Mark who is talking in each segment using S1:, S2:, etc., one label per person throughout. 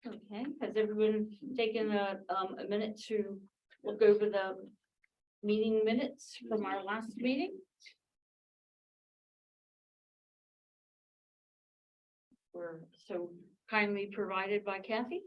S1: Okay, has everyone taken a minute to look over the meeting minutes from our last meeting? Were so kindly provided by Kathy.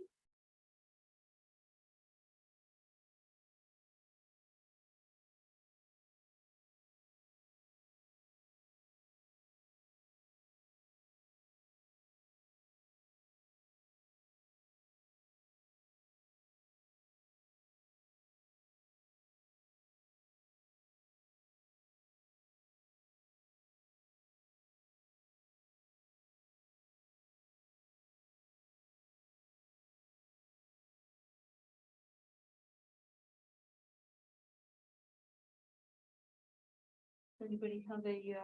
S1: Anybody have a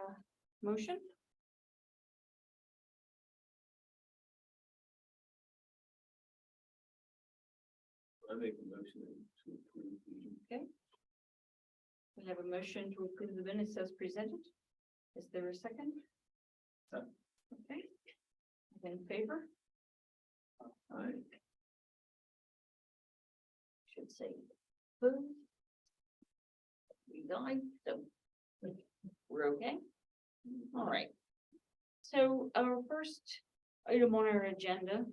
S1: motion?
S2: I make a motion to approve the.
S1: We have a motion to approve the minutes as presented. Is there a second?
S2: Second.
S1: Okay. In favor?
S2: Aye.
S1: Should say. Boom. We died, so. We're okay. All right. So our first item on our agenda,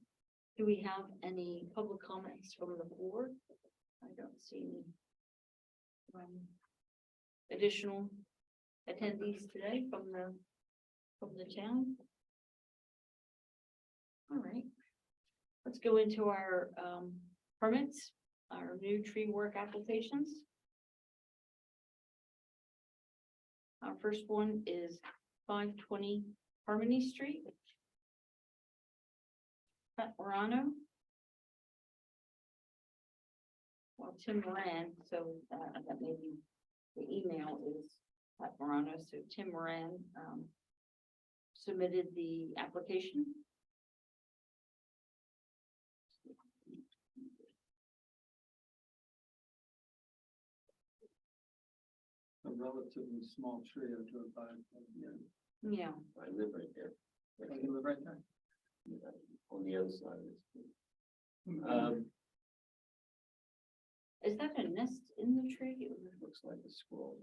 S1: do we have any public comments from the board? I don't see any. Additional attendees today from the town. All right. Let's go into our permits, our new tree work applications. Our first one is 520 Harmony Street. Pat Morano. Well, Tim Moran, so that may be, the email is Pat Morano, so Tim Moran submitted the application.
S3: A relatively small tree I drove by.
S1: Yeah,
S2: I live right there.
S3: You live right there?
S2: On the other side of this.
S3: Mm-hmm.
S1: is that a nest in the tree?
S2: It looks like a squirrel.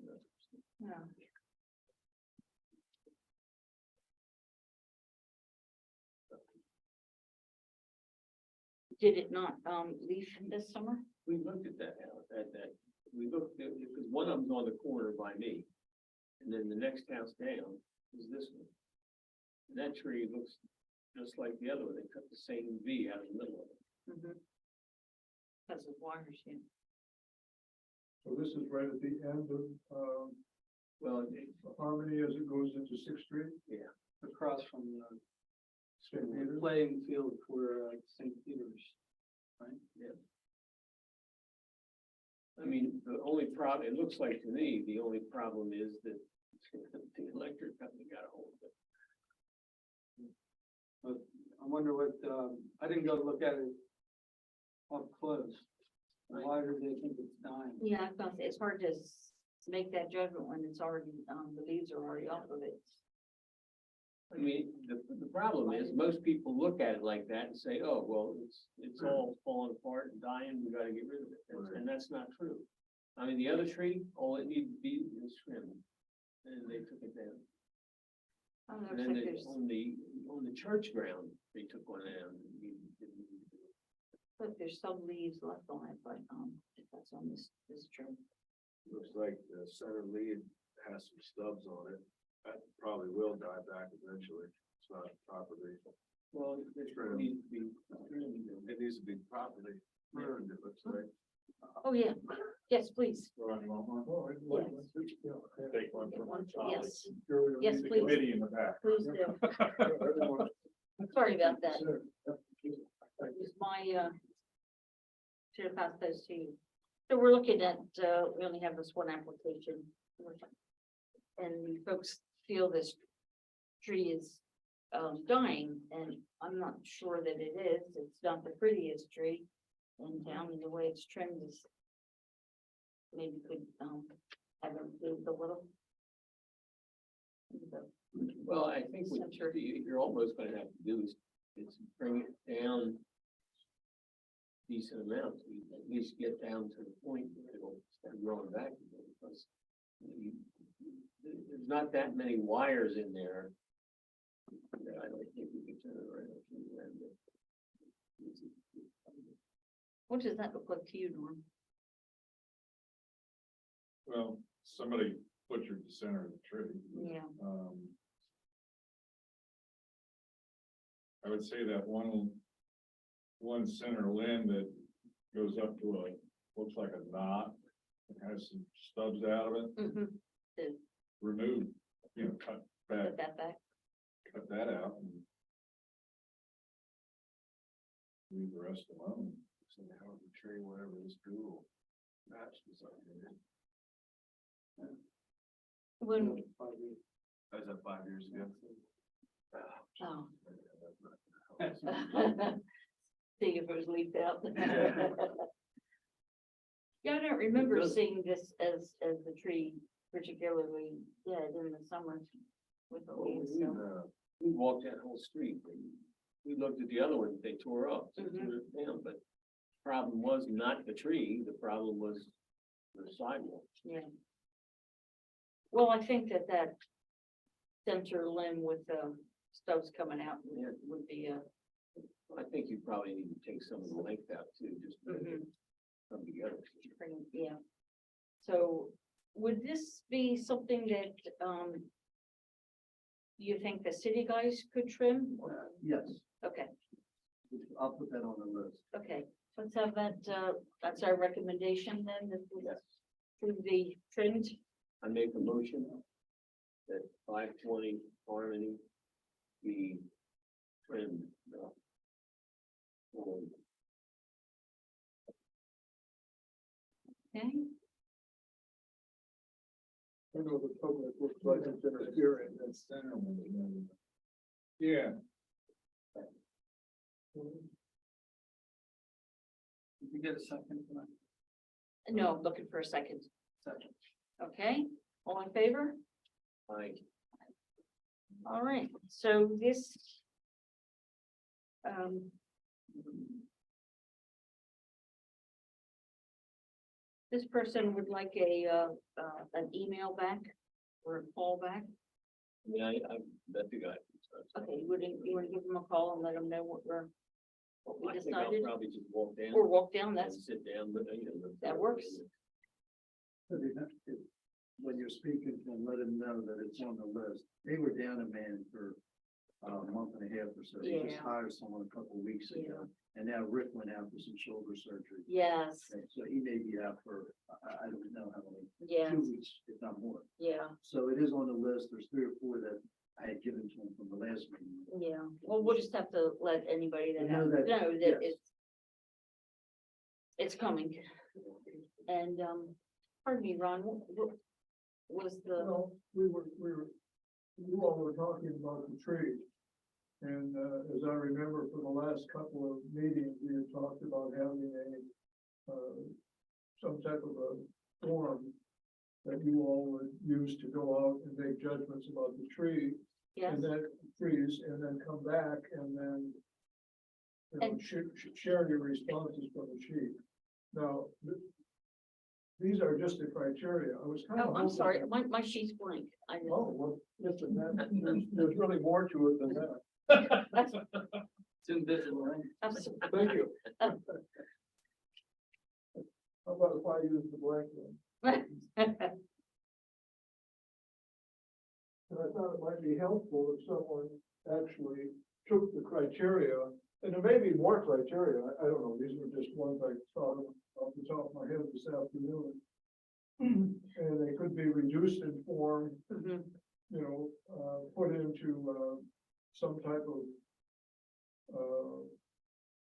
S1: Yeah. Did it not leaf this summer?
S2: We looked at that house, we looked at, because one of them's on the corner by me. And then the next house down is this one. And that tree looks just like the other one. They cut the same V out of the middle of it.
S1: Because of wires, yeah.
S4: So this is right at the end of,
S2: Well,
S4: Harmony as it goes into Sixth Street,
S3: Across from the
S4: St. Peter's.
S3: playing field for St. Peter's, right?
S2: yeah. I mean, the only problem, it looks like to me, the only problem is that the electric company got a hold of it.
S3: But I wonder what, I didn't go look at it up close. Why do they think it's dying?
S1: Yeah, I thought it's hard to make that judgment when it's already, the leaves are already off of it.
S2: I mean, the problem is, most people look at it like that and say, oh, well, it's all falling apart and dying, we gotta get rid of it, and that's not true. I mean, the other tree, all it needed to be is trimmed, and they took it down.
S1: Oh,
S2: And
S1: looks
S2: then
S1: like
S2: they,
S1: there's,
S2: on the church ground, they took one down.
S1: look, there's some leaves left on it, but, if that's on this tree.
S4: Looks like the center lead has some stubs on it. That probably will die back eventually. It's not properly,
S2: Well, it needs to be trimmed.
S4: it needs to be properly pruned, it looks like.
S1: Oh, yeah, yes, please.
S4: Take one from.
S1: Yes.
S4: Sure, we'll
S1: Yes,
S4: need the
S1: please.
S4: Committee in the back.
S1: Please do. Sorry about that.
S4: Sure.
S1: It's my, should have passed those to you. So we're looking at, we only have this one application. And folks feel this tree is, dying, and I'm not sure that it is. It's not the prettiest tree in town, and the way it's trimmed is maybe could, have improved a little.
S2: Well, I think what you're almost gonna have to do is bring it down decent amount, to at least get down to the point where it'll start growing back again, because there's not that many wires in there. That I don't think we can turn it around.
S1: What does that look like to you, Norm?
S5: Well, somebody butchered the center of the tree.
S1: Yeah,
S5: I would say that one center limb that goes up to looks like a knot. It has some stubs out of it,
S1: mm-hmm,
S5: remove, cut
S1: put that back.
S5: that out and leave the rest alone.
S4: So how the tree, whatever this Google Maps was on there.
S1: When,
S4: That was that 5 years ago.
S1: oh,
S4: That's not-
S1: see if it was leaked out. Yeah, I don't remember
S2: does-
S1: seeing this as the tree particularly dead in the summer with the leaves, so.
S2: We walked that whole street, and we looked at the other one that they tore up, so
S1: Mhm.
S2: tore it down, but problem was not the tree, the problem was the sidewalk.
S1: Yeah. Well, I think that center limb with the stubs coming out would be a,
S2: I think you probably need to take some of the length out too, just to
S1: Mhm.
S2: come together.
S1: yeah. So would this be something that, you think the city guys could trim?
S6: Yes,
S1: Okay,
S6: I'll put that on the list.
S1: okay, let's have that, that's our recommendation then, that we to the trimmed.
S2: I make a motion that 520 Harmony be trimmed.
S1: Okay,
S3: I know the public looks like it's interfering.
S5: That center one. Yeah,
S3: Did you get a second for that?
S1: no, I'm looking for a second.
S3: Second.
S1: Okay, all in favor?
S2: I,
S1: All right, so this. This person would like an email back or a call back.
S2: mean, I met the guy.
S1: Okay, you wouldn't give them a call and let them know what we
S2: I think I'll
S1: decided?
S2: probably just walk down.
S1: Or walk down,
S2: and
S1: that's,
S2: sit down, but
S1: that works.
S6: When you're speaking, and let them know that it's on the list. They were down a man for a month and a half or so. They just
S1: Yeah.
S6: hired someone a couple of weeks ago. And now Rick went out for some shoulder surgery.
S1: yes,
S6: And so he may be out for, I don't know how many,
S1: yeah,
S6: 2 weeks, if not more.
S1: yeah,
S6: So it is on the list. There's 3 or 4 that I had given to him from the last meeting.
S1: yeah. Well, we'll just have to let anybody that
S6: Know
S1: knows
S6: that-
S1: know that
S6: yes.
S1: it's coming. And, pardon me, Ron, what was the,
S3: Well, you all were talking about the tree. And, as I remember from the last couple of meetings, we had talked about having some type of a form that you all would use to go out and make judgments about the tree.
S1: yes,
S3: And then freeze and then come back and then.
S1: And-
S3: Share your responses from the sheet. Now, these are just the criteria. I was kind of.
S1: oh, I'm sorry, my sheet's blank. I know.
S3: Oh, well, listen, there's really more to it than that.
S1: That's,
S3: It's invisible, right?
S1: I'm so-
S3: Thank you. How about if I use the blank one? And I thought it might be helpful if someone actually took the criteria, and there may be more criteria, I don't know, these were just ones I thought of off the top of my head this afternoon. And they could be reduced in form,
S1: Mhm.
S3: put into, some type of,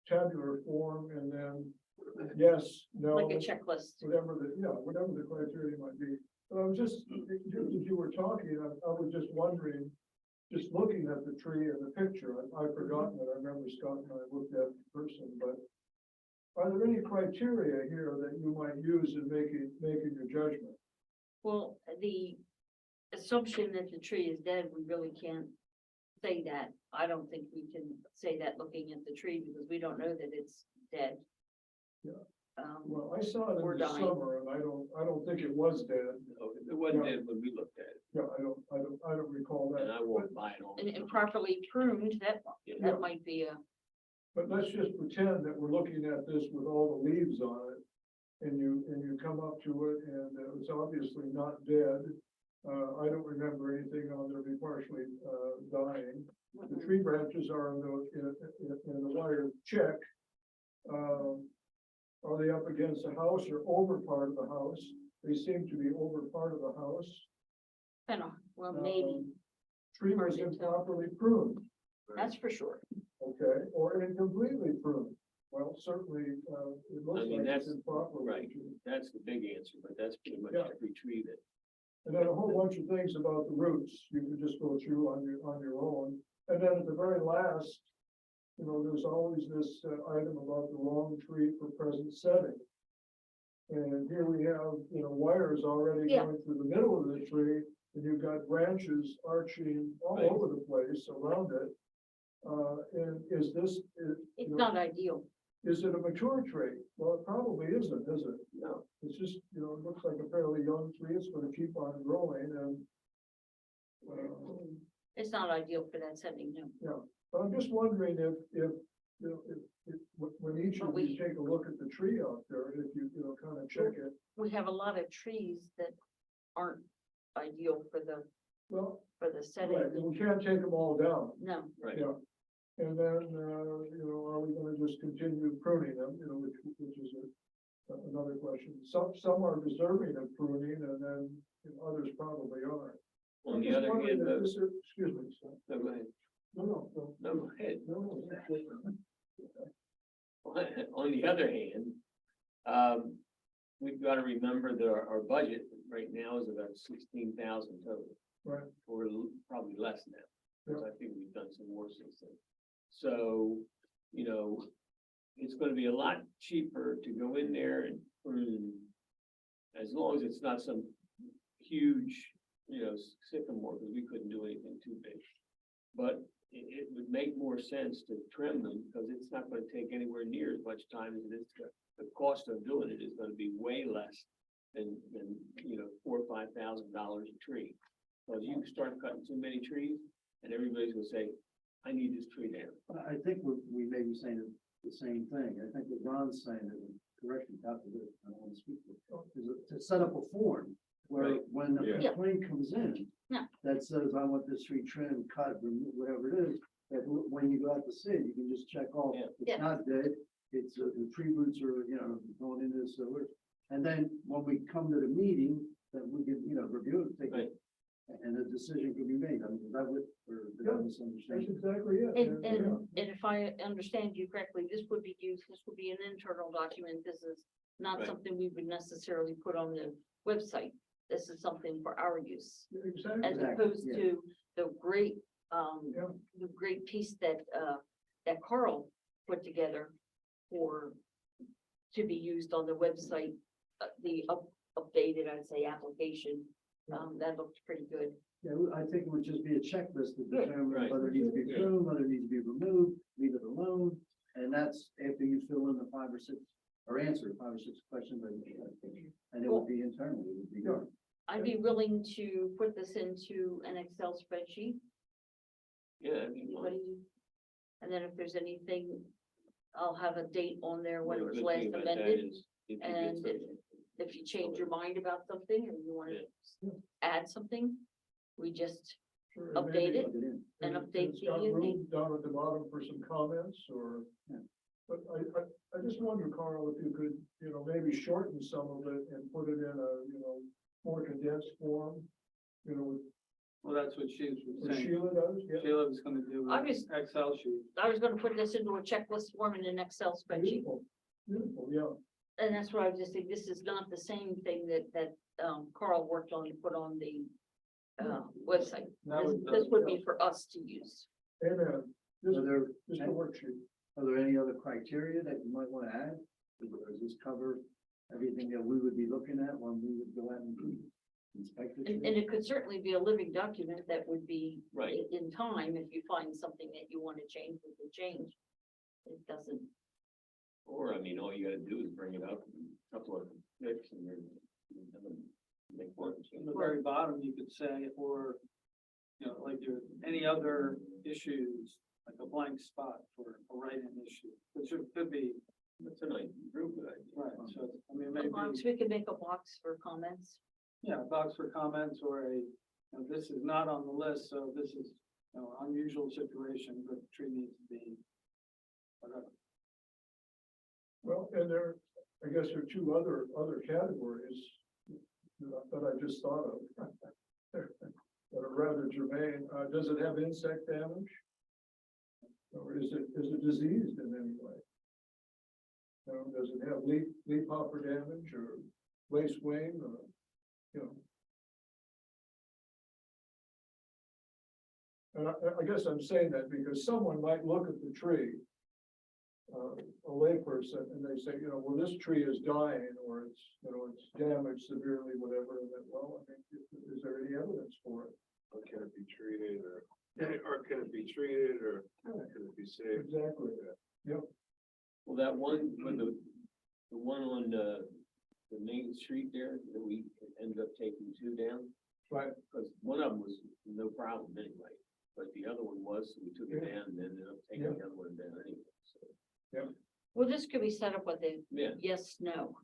S3: tabular form, and then yes, no.
S1: Like a checklist.
S3: Whatever the criteria might be. But I was just, as you were talking, I was just wondering, just looking at the tree and the picture, I've forgotten that I remember Scott and I looked at it in person, but are there any criteria here that you might use in making your judgment?
S1: Well, the assumption that the tree is dead, we really can't say that. I don't think we can say that looking at the tree because we don't know that it's dead.
S3: Yeah.
S1: Um,
S3: Well, I saw it
S1: Or
S3: in the
S1: dying.
S3: summer and I don't think it was dead.
S2: No, it wasn't
S3: Yeah.
S2: dead when we looked at it,
S3: Yeah, I don't recall
S2: and
S3: that.
S2: I walked by it all. the
S1: and
S2: time.
S1: properly pruned, that,
S2: Yeah.
S1: that might be a,
S3: But let's just pretend that we're looking at this with all the leaves on it. And you come up to it and it's obviously not dead. I don't remember anything on there be partially, dying. The tree branches are in the wire check. Are they up against the house or over part of the house? They seem to be over part of the house.
S1: kind of, well, maybe,
S3: Tree was
S1: Hard to tell.
S3: improperly pruned,
S1: that's for sure.
S3: okay, or incompletely pruned. Well, certainly, it looks
S2: I mean,
S3: like
S2: that's
S3: it's improperly.
S2: right. That's the big answer, but that's pretty much
S3: Yeah.
S2: every tree that,
S3: And then a whole bunch of things about the roots, you can just go through on your own. And then at the very last, there's always this item about the wrong tree for present setting. And here we have, wires already
S1: Yeah.
S3: going through the middle of the tree, and you've got branches arching all
S2: Right.
S3: over the place around it. And is this,
S1: It's not ideal.
S3: is it a mature tree? Well, it probably isn't, is it?
S2: no,
S3: It's just, it looks like a fairly young tree, it's gonna keep on growing and.
S1: It's not ideal for that setting, no.
S3: But I'm just wondering if, when each
S1: But
S3: of you
S1: we-
S3: take a look at the tree out there, if you, kind of check it.
S1: We have a lot of trees that aren't ideal for the
S3: Well,
S1: for the setting.
S3: right, and we can't take them all down,
S1: No,
S2: right.
S3: yeah. And then, are we gonna just continue pruning them, which is another question. Some are deserving of pruning and then others probably aren't.
S2: On
S3: I'm
S2: the
S3: just
S2: other
S3: wondering
S2: hand,
S3: if
S2: though,
S3: this is- Excuse me, sir.
S2: no, go ahead.
S3: No.
S2: No, go ahead.
S3: No, that's different.
S2: On the other hand, we've got to remember that our budget right now is about 16,000 total.
S3: Right.
S2: Or probably less now, because
S3: Yeah.
S2: I think we've done some more since then. So, it's gonna be a lot cheaper to go in there and prune. As long as it's not some huge, sycamore, because we couldn't do anything too big. But it would make more sense to trim them, because it's not gonna take anywhere near as much time as it is to, the cost of doing it is gonna be way less than $4,000 or $5,000 a tree. Because you start cutting too many trees, and everybody's gonna say, I need this tree down.
S6: I think we may be saying the same thing. I think what Ron's saying, and correct me, after this, I don't want to speak for, is to set up a form where
S2: Right.
S6: when the
S5: Yeah.
S6: complaint comes in,
S1: Yeah.
S6: that says, I want this tree trimmed, cut, remove, whatever it is, that when you go out to see it, you can just check off,
S2: Yeah.
S1: Yeah.
S6: it's not dead, it's, the tree roots are, going into the sewer. And then when we come to the meeting, then we can, review it, take
S2: Right.
S6: it, and a decision can be made. I mean, is that what, or did I
S3: Yeah.
S6: misunderstand?
S3: That's exactly it.
S1: and,
S3: Yeah.
S1: and if I understand you correctly, this would be an internal document. This is not
S2: Right.
S1: something we would necessarily put on the website. This is something for our use.
S3: Exactly.
S1: As
S6: Exactly,
S1: opposed
S6: yeah.
S1: to the great,
S3: Yeah.
S1: the great piece that, that Carl put together to be used on the website, the updated, I'd say, application. That looked pretty good.
S6: Yeah, I think it would just be a checklist to
S1: Good.
S6: determine
S2: Right.
S6: whether it needs to be
S2: Yeah.
S6: pruned, whether it needs to be removed, leave it alone. And that's after you fill in the 5 or 6, or answer 5 or 6 questions, and it would be internal, it would be good.
S1: I'd be willing to put this into an Excel spreadsheet.
S2: Yeah, I mean,
S1: Anybody? And then if there's anything, I'll have a date on there when it
S2: the
S1: was
S2: good
S1: last
S2: thing about that
S1: amended.
S2: is if you get
S1: And
S2: something-
S1: if you change your mind about something and you want to add something, we just
S3: Sure, and
S1: update
S3: maybe-
S1: it.
S6: Plug it in.
S1: and update
S3: It's got
S1: the
S3: room
S1: thing.
S3: down at the bottom for some comments or.
S6: Yeah.
S3: But I just wonder, Carl, if you could, maybe shorten some of it and put it in a, more condensed form. With
S7: Well, that's what she was
S3: what
S7: saying.
S3: Sheila does, yeah.
S7: Sheila was gonna do
S1: I
S7: an
S1: was-
S7: Excel sheet.
S1: I was gonna put this into a checklist form in an Excel spreadsheet.
S3: Beautiful, beautiful, yeah.
S1: And that's what I was just saying, this is not the same thing that Carl worked on to put on the website.
S7: That
S1: This
S7: was the-
S1: this would be for us to use.
S3: Amen. Just,
S6: Are there,
S3: just a worksheet.
S6: are there any other criteria that you might want to add? Or does this cover everything that we would be looking at when we would go out and inspect the
S1: And
S6: tree?
S1: it could certainly be a living document that would be
S2: Right.
S1: in time, if you find something that you want to change, we can change. It doesn't,
S2: Or, I mean, all you gotta do is bring it up, a couple of picks and then have them make one.
S7: On the very bottom, you could say, or, you know, like your, any other issues, like a blank spot for a write-in issue, which it could be,
S2: That's a nice, real good idea.
S7: right, so, I mean,
S1: A
S7: maybe,
S1: box, we can make a box for comments.
S7: yeah, a box for comments or a, you know, this is not on the list, so this is, you know, unusual situation, but the tree needs to be whatever.
S3: Well, and there, I guess there are two other categories that I just thought of. That are rather germane. Does it have insect damage? Or is it diseased in any way? Does it have leaf hopper damage or lace wing or, you know? And I guess I'm saying that because someone might look at the tree, a layperson, and they say, you know, well, this tree is dying, or it's, you know, it's damaged severely, whatever, and then, well, I mean, is there any evidence for it?
S4: Or can it be treated, or can it be treated, or can it be saved?
S3: Exactly.
S2: Well, that one, for the one on the main street there, that we ended up taking two down,
S3: Right.
S2: because one of them was no problem anyway. But the other one was, so we took it down and ended up taking the other one down anyway, so,
S1: Well, this could be set up with a
S2: yeah.
S1: yes, no.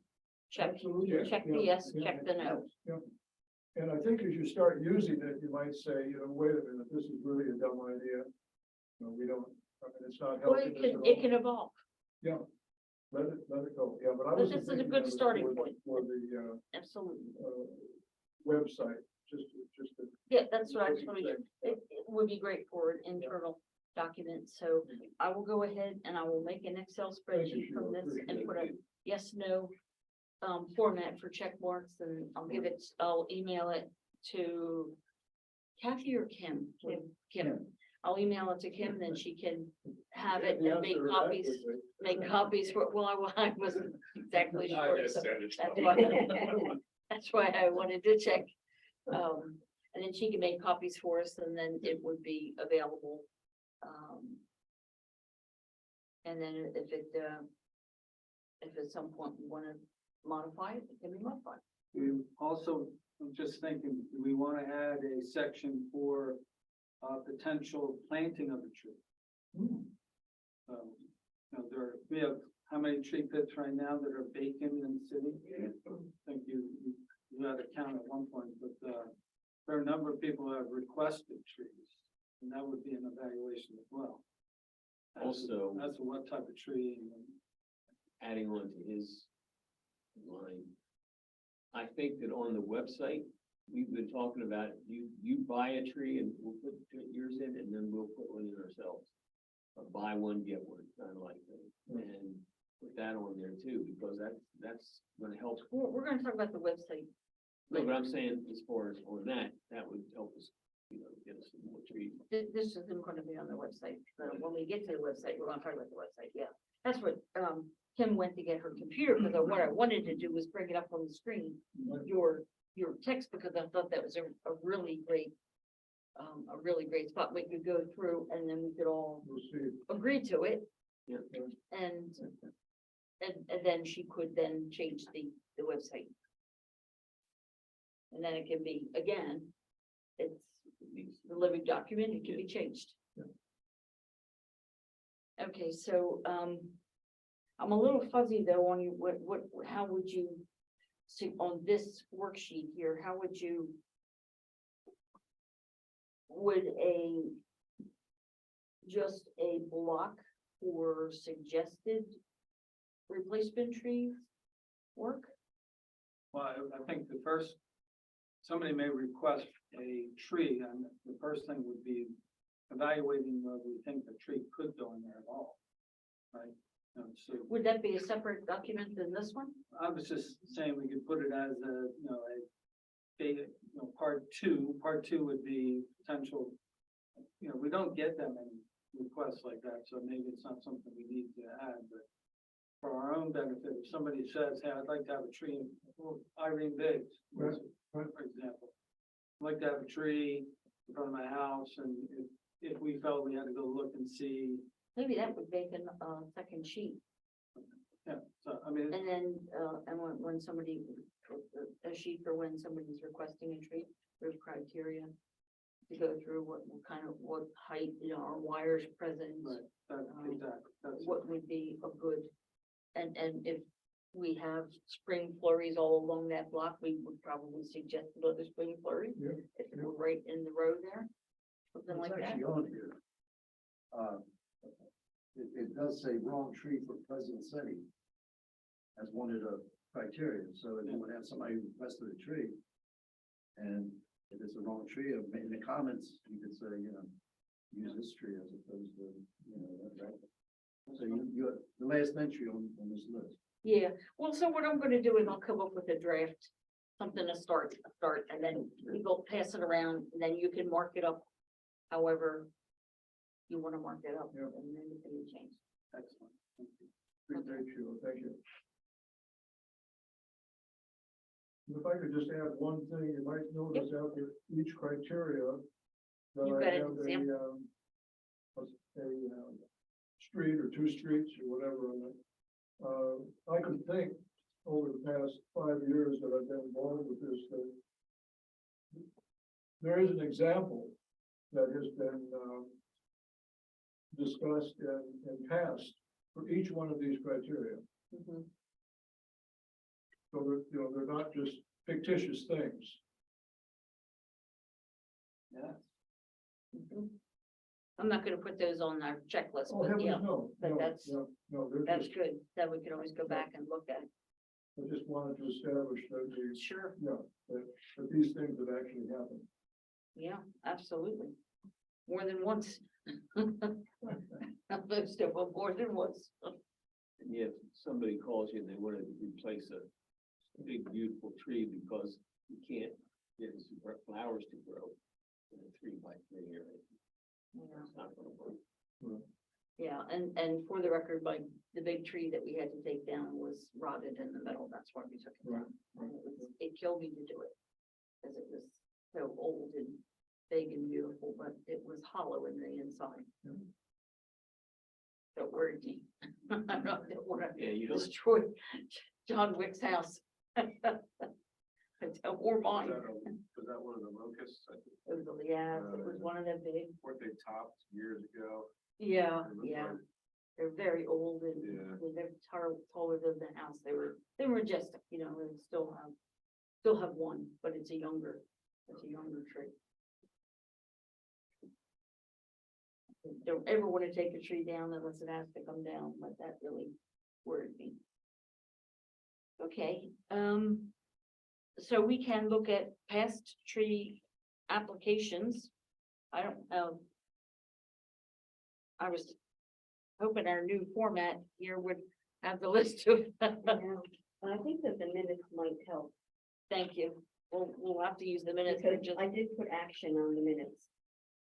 S1: Check,
S3: Absolutely.
S1: check the
S3: Yeah,
S1: yes,
S3: yeah,
S1: check the no.
S3: yeah. And I think as you start using it, you might say, you know, wait a minute, this is really a dumb idea. No, we don't, I mean, it's not
S1: Well,
S3: helping us at
S1: it
S3: all.
S1: can evolve.
S3: Yeah, let it go, yeah, but I
S1: But
S3: was.
S1: this is a good starting point.
S3: For the,
S1: Absolutely.
S3: website, just to.
S1: Yeah, that's what I was gonna do. It would be great for an internal document, so I will go ahead and I will make an Excel spreadsheet from
S3: Sheila.
S1: this and
S3: Appreciate
S1: put a yes, no. Format for check marks, and I'll email it to Kathy or Kim? Kim. I'll email it to Kim, then she can have it and make copies for, well, I wasn't exactly sure. So that's why I wanted to check. And then she can make copies for us, and then it would be available. And then if at some point we want to modify it, it can be modified.
S7: We also, I'm just thinking, do we want to add a section for potential planting of a tree? You know, we have, how many tree pits right now that are vacant in the city? I think you had a count at one point, but there are a number of people who have requested trees, and that would be an evaluation as well.
S2: Also,
S7: That's what type of tree, and
S2: adding on to his line. I think that on the website, we've been talking about, you buy a tree and we'll put yours in, and then we'll put one in ourselves. Buy one, get one, kind of like that, and put that on there too, because that's gonna help.
S1: We're gonna talk about the website.
S2: No, but I'm saying as far as on that would help us, you know, get us some more trees.
S1: This isn't gonna be on the website. When we get to the website, we're gonna talk about the website, yeah. That's what, Kim went to get her computer, because what I wanted to do was bring it up on the screen, your text, because I thought that was a really great spot. We could go through and then we could all
S3: We'll see.
S1: agree to it,
S2: Yeah.
S1: and then she could then change the website. And then it can be, again, it's the living document, it can be changed. Okay, so, I'm a little fuzzy though on you, how would you see on this worksheet here, how would you? Would just a block for suggested replacement trees work?
S7: well, I think the first, somebody may request a tree, and the first thing would be evaluating whether we think the tree could go in there at all, right? So
S1: Would that be a separate document than this one?
S7: I was just saying we could put it as part two. Part two would be potential, we don't get that many requests like that, so maybe it's not something we need to add, but for our own benefit, if somebody says, hey, I'd like to have a tree, Irene Biggs, for example. I'd like to have a tree in front of my house, and if we felt we had to go look and see,
S1: Maybe that would make a second sheet.
S7: So, I mean,
S1: And then, and when somebody, a sheet for when somebody's requesting a tree, there's criteria to go through what height, our wires present,
S7: right, that, exactly, that's.
S1: what would be a good, and if we have spring flurries all along that block, we would probably suggest another spring flurry.
S3: Yeah,
S1: If we're right in the road there, something
S6: It's
S1: like that.
S6: actually on here. It does say wrong tree for President City as one of the criteria, so if you would have somebody requested a tree, and if it's a wrong tree, in the comments, you could say, use this tree as opposed to, that. So you're the last entry on this list.
S1: Yeah, well, so what I'm gonna do is I'll come up with a draft, something to start, and then we go pass it around, and then you can mark it up however you wanna mark it up,
S3: Yeah.
S1: and then we can change.
S7: Excellent. Thank you.
S3: appreciate you, thank you. If I could just add one thing, you might notice out there, each criteria. That
S1: You've
S3: I
S1: got an
S3: have
S1: example?
S3: a street or two streets or whatever on it. I can think over the past 5 years that I've been involved with this thing. There is an example that has been, discussed and passed for each one of these criteria.
S1: Mhm.
S3: So that, they're not just fictitious things.
S7: Yeah,
S1: Mhm. I'm not gonna put those on our checklist,
S3: Oh,
S1: but
S3: heavens,
S1: yeah,
S3: no,
S1: but
S3: no,
S1: that's-
S3: no, they're
S1: that's
S3: just,
S1: good, that we can always go back and look at.
S3: I just wanted to establish that these,
S1: Sure,
S3: that these things have actually happened.
S1: yeah, absolutely. More than once. Most of them more than once.
S2: And yet, somebody calls you and they want to replace a big beautiful tree because you can't get some flowers to grow in a 3x3 area.
S1: Yeah.
S2: It's not gonna work.
S1: Yeah, and for the record, like, the big tree that we had to take down was rotted in the middle, that's why we took it down. And it killed me to do it, because it was so old and big and beautiful, but it was hollow in the inside.
S3: Yeah.
S1: Don't worry, me. I don't wanna
S2: Yeah, you don't,
S1: destroy John Wick's house. Or mine.
S4: Was that one of the locusts? I think,
S1: It was, yeah, it was one of the big,
S4: weren't they topped years ago?
S1: yeah,
S4: It looked
S1: yeah.
S4: like-
S1: They're very old and
S4: Yeah.
S1: they're taller than the house. They were majestic, and still have one, but it's a younger tree. Don't ever want to take a tree down unless it has to come down, but that really worried me. Okay, so we can look at past tree applications. I don't know. I was hoping our new format here would have the list of.
S8: I think that the minutes might help,
S1: Thank you. We'll have to use the minutes. for
S8: because
S1: just
S8: I did put action on the minutes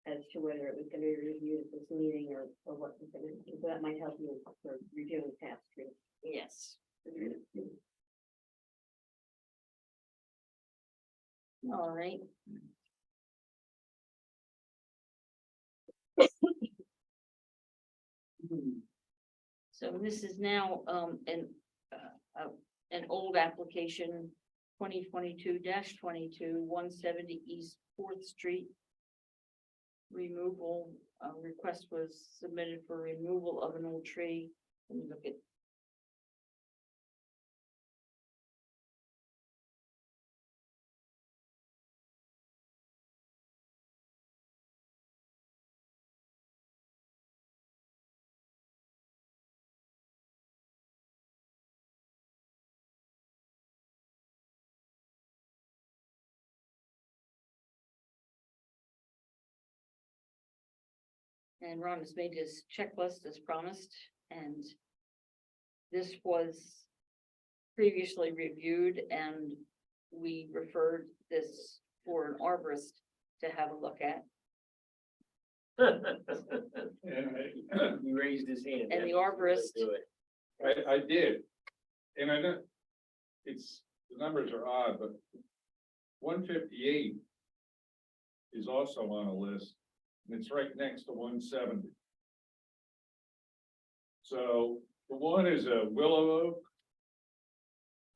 S8: as to whether it was gonna be reviewed at this meeting or what was gonna, so that might help you for reviewing past trees.
S1: Yes. All right. So this is now, an old application, 2022-22, 170 East Fourth Street. Removal, request was submitted for removal of an old tree. Let me look at. And Ron has made his checklist as promised, and this was previously reviewed, and we referred this for an arborist to have a look at.
S2: He raised his hand.
S1: And the
S2: That's way to
S1: arborist-
S2: do it.
S5: I did, and I know, the numbers are odd, but 158 is also on a list, and it's right next to 170. So the one is a willow oak,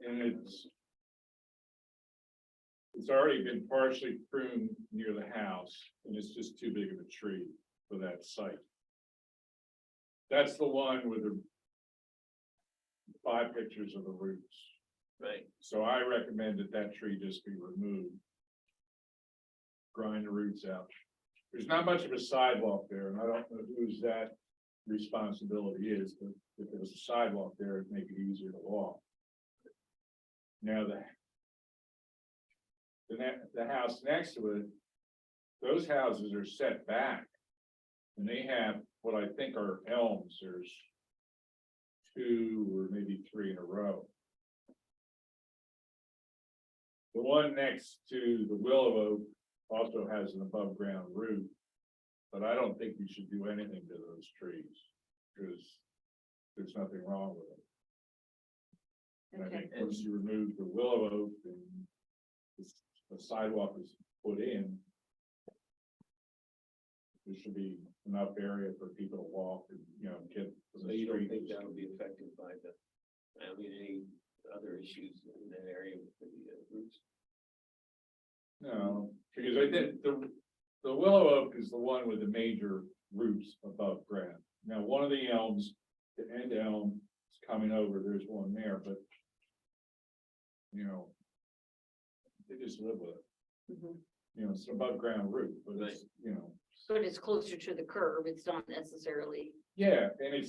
S5: And it's already been partially pruned near the house, and it's just too big of a tree for that site. That's the one with the 5 pictures of the roots.
S2: Right.
S5: So I recommend that tree just be removed. Grind the roots out. There's not much of a sidewalk there, and I don't know whose that responsibility is, but if there was a sidewalk there, it'd make it easier to walk. Now the house next to it, those houses are set back. And they have what I think are elms. There's 2 or maybe 3 in a row. The one next to the willow oak also has an above ground root. But I don't think you should do anything to those trees, because there's nothing wrong with them. And I
S1: Okay.
S5: think once you remove the willow oak and the sidewalk is put in, there should be enough area for people to walk and, get. from
S2: So
S5: the
S2: you don't
S5: street.
S2: think that would be affected by any other issues in that area with the roots?
S5: No, because I think the willow oak is the one with the major roots above ground. Now, one of the elms, the end elm is coming over, there's one there, but they just live with it.
S1: Mhm.
S5: It's an above ground root, but it's,
S1: But it's closer to the curb, it's not necessarily,
S5: yeah, and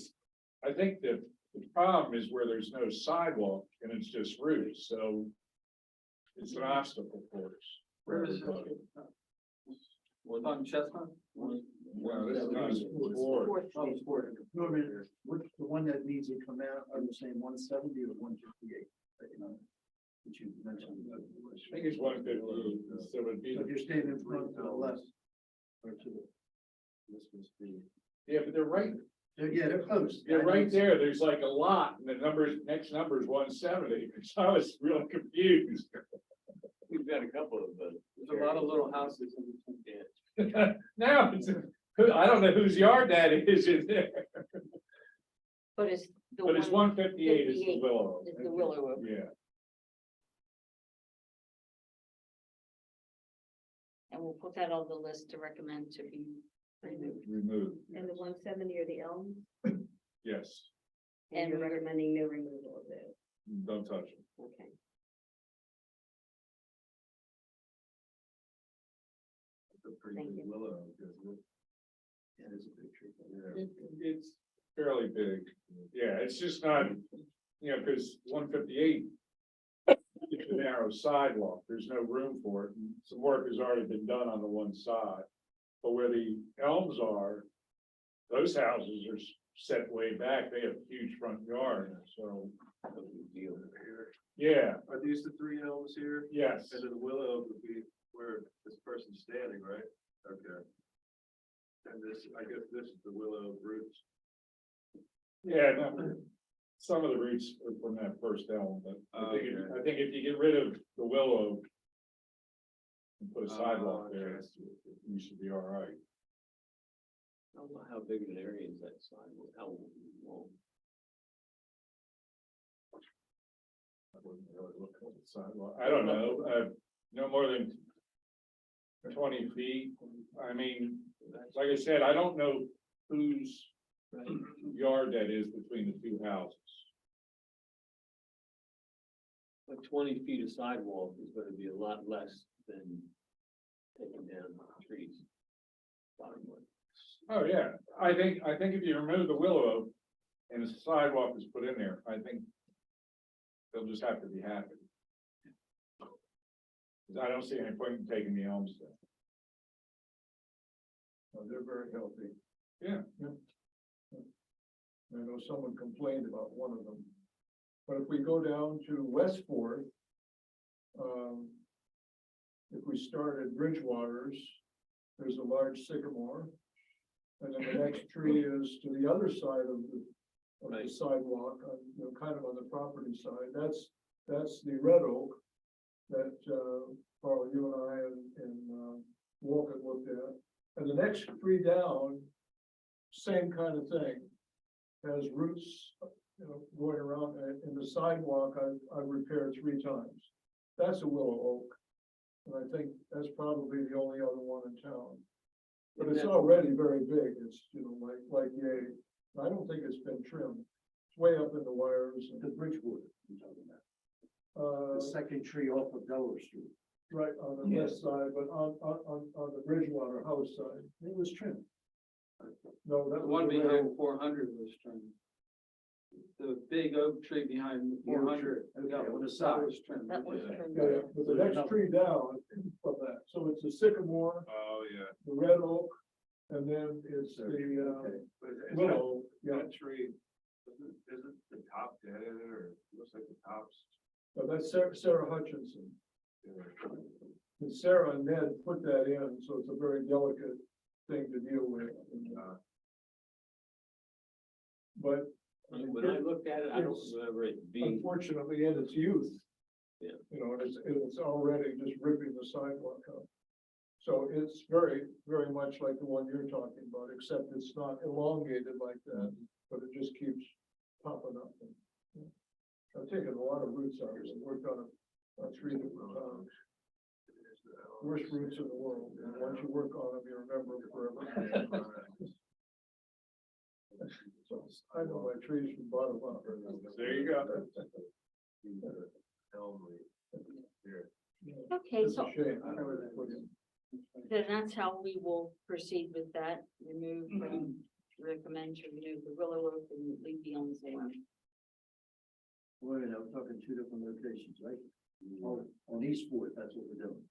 S5: I think that the problem is where there's no sidewalk and it's just roots, so it's an obstacle for us.
S7: Where is it? On Chestnut?
S5: Well, this is not Ford.
S1: Fourth
S6: Oh,
S1: Street.
S6: it's for, no, I mean, which, the one that needs to come out, are you saying 170 or 158? Which you mentioned.
S5: I think it's 150, so it'd be.
S6: So if you're standing in front to the left. Or to the. This must be.
S5: Yeah, but they're right,
S6: Yeah, they're close.
S5: they're right there, there's like a lot, and the next number is 170, so I was really confused.
S2: We've got a couple of the.
S7: There's a lot of little houses in between.
S5: Now, I don't know whose yard that is in there,
S1: But it's the
S5: but it's
S1: one,
S5: 158 is the
S1: 58
S5: willow.
S1: is the willow oak.
S5: Yeah,
S1: and we'll put that on the list to recommend to be removed.
S5: removed.
S8: And the 170 are the elms,
S5: Yes,
S8: and you're
S1: And-
S8: recommending no removal of those,
S5: don't touch it.
S8: okay. Thank you.
S4: Willow, isn't it? Yeah, there's a picture. Yeah.
S5: It's fairly big, yeah, it's just not, because 158. It's a narrow sidewalk, there's no room for it, and some work has already been done on the one side. But where the elms are, those houses are set way back, they have huge front yard, so,
S2: Deal.
S5: yeah,
S4: Are these the 3 elms here?
S5: yes.
S4: And then the willow would be where this person's standing, right? Okay. And this, I guess this is the willow roots.
S5: Yeah, no, some of the roots are from that first elm, but I think if you get rid of the willow and put a sidewalk there, you should be all right.
S2: How big of an area is that sign? How long?
S5: I wouldn't really look at the sidewalk. I don't know, no more than 20 feet. I mean, like I said, I don't know whose yard that is between the 2 houses.
S2: But 20 feet of sidewalk is gonna be a lot less than taking down trees. Bottom line.
S5: Oh, yeah, I think if you remove the willow oak and a sidewalk is put in there, I think they'll just have to be happy. 'Cause I don't see any point in taking the elms down.
S3: They're very healthy.
S5: Yeah.
S3: I know someone complained about one of them. But if we go down to West Fourth, if we start at Bridgewater's, there's a large sycamore. And then the next tree is to the other side of the
S2: Right.
S3: sidewalk, kind of on the property side. That's the red oak that, Carl, you and I and Walker looked at. And the next tree down, same kind of thing. Has roots you know, going around in the sidewalk, I've repaired 3 times. That's a willow oak. And I think that's probably the only other one in town. But it's already very big. It's, you know, like yay. I don't think it's been trimmed. It's way up in the wires
S6: The
S3: and,
S6: Bridgewood, you're talking about, the
S3: uh,
S6: second tree off of Delaware Street,
S3: right on the west side, but on the Bridgewater house side.
S6: it was trimmed.
S3: No, that
S7: The
S3: was
S7: one
S3: the
S7: behind
S3: willow.
S7: 400 was trimmed. The big oak tree behind the
S6: Yeah,
S7: 400.
S6: okay,
S7: yeah,
S6: on the
S7: that
S6: side.
S7: was trimmed.
S1: That was.
S3: Yeah, but the next tree down from that. So it's the sycamore,
S4: Oh, yeah.
S3: the red oak, and then it's the,
S6: Okay.
S4: But is
S3: willow. Yeah,
S4: that tree, isn't the top dead in it, or it looks like the tops?
S3: but that's Sarah Hutchinson.
S4: you know,
S3: And Sarah and Ned put that in, so it's a very delicate thing to deal with. But
S2: When I looked at it, I don't remember it being,
S3: unfortunately, in its youth.
S2: Yeah.
S3: You know, it's already just ripping the sidewalk up. So it's very, very much like the one you're talking about, except it's not elongated like that, but it just keeps popping up. Yeah. I've taken a lot of roots out, and worked on it on 3 different times. Worst roots in the world, and once you work on them, you remember them forever. So I know my trees from bottom up.
S5: There you go.
S4: Elm leaf. Here.
S1: Okay,
S3: It's
S1: so
S3: a shame.
S1: then that's how we will proceed with that. Remove, recommend to remove the willow oak and leave the elms alone.
S6: Wait a minute, I'm talking 2 different locations, right? On East Fourth, that's what we're doing.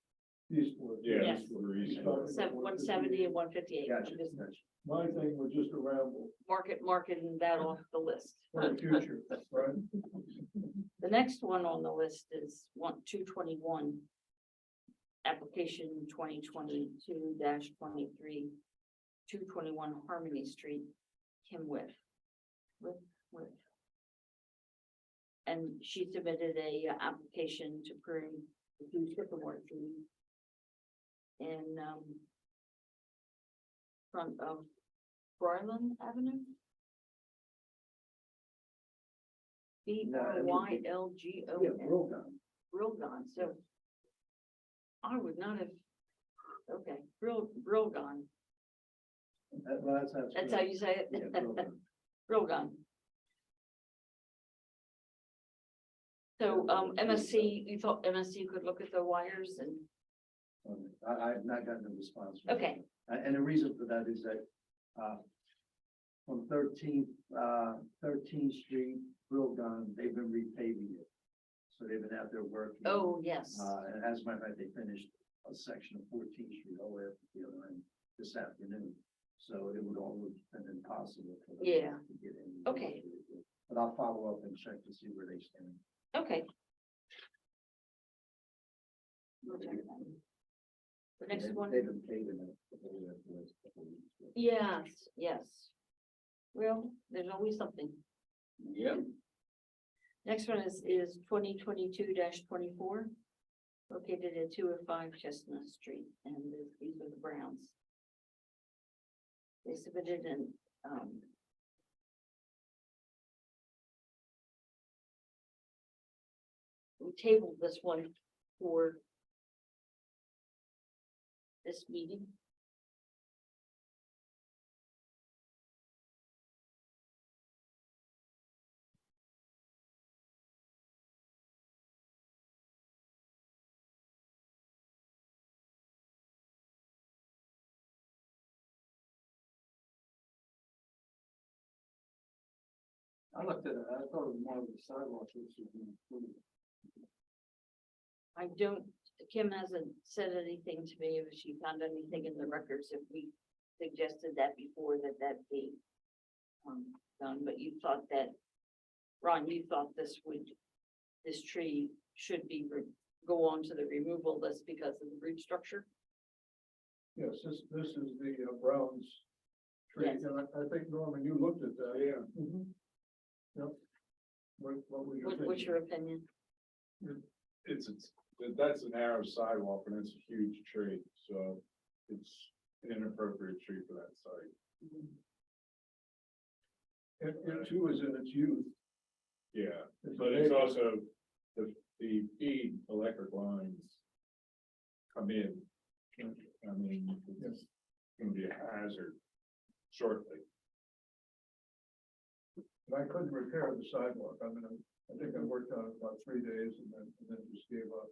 S3: These ones.
S5: Yeah.
S1: Yes.
S5: we're east.
S1: 170 and 158.
S6: Gotcha,
S1: Just
S6: gotcha.
S3: My thing was just a ramble
S1: marking that off the list.
S3: for the future, right?
S1: The next one on the list is 221. Application 2022-23, 221 Harmony Street, Kim Whiff. Whiff. And she submitted a application to prune the 2 sycamore trees in front of Bryland Avenue. BRYLGON.
S6: Yeah, real gun.
S1: Brilgon, so. I would not have, okay, Brilgon,
S6: Well, that's
S1: that's how you say
S6: Yeah,
S1: it?
S6: real gun.
S1: Brilgon. So, MSC, you thought MSC could look at the wires and,
S6: I've not gotten a response. from them.
S1: okay,
S6: And the reason for that is that, from 13th Street, Brill Gun, they've been repaving it. So they've been out there working.
S1: oh, yes,
S6: And as a matter of fact, they finished a section of 14th Street all the way up to the other end this afternoon. So it would almost have been impossible for them
S1: Yeah.
S6: to get in.
S1: Okay.
S6: But I'll follow up and check to see where they stand.
S1: okay. We'll check that. The next
S6: They've-
S1: one.
S6: They've been paving it. over the last couple of weeks.
S1: Yes, yes. Well, there's always something.
S2: yep,
S1: Next one is 2022-24. Located at 205 Chestnut Street, and these are the Browns. They submitted an, we tabled this one for this meeting.
S7: I looked at it, I thought it was more of the sidewalk issue than included.
S1: I don't, Kim hasn't said anything to me if she found anything in the records, if we suggested that before that be done, but you thought that, Ron, you thought this tree should be, go on to the removal list because of the root structure?
S3: Yes, this is the Browns tree,
S1: Yes.
S3: and I think, Norman, you looked at that.
S5: Yeah.
S3: Mhm. Yep. What was your
S1: What's
S3: opinion?
S1: your opinion?
S5: That's a narrow sidewalk and it's a huge tree, so it's an inappropriate tree for that site.
S3: It too is in its youth,
S5: Yeah,
S3: It's
S5: but it's
S3: amazing.
S5: also the feed electric lines come in. I mean, it's gonna be a hazard shortly.
S3: And I couldn't repair the sidewalk. I mean, I think I worked on it about 3 days and then just gave up.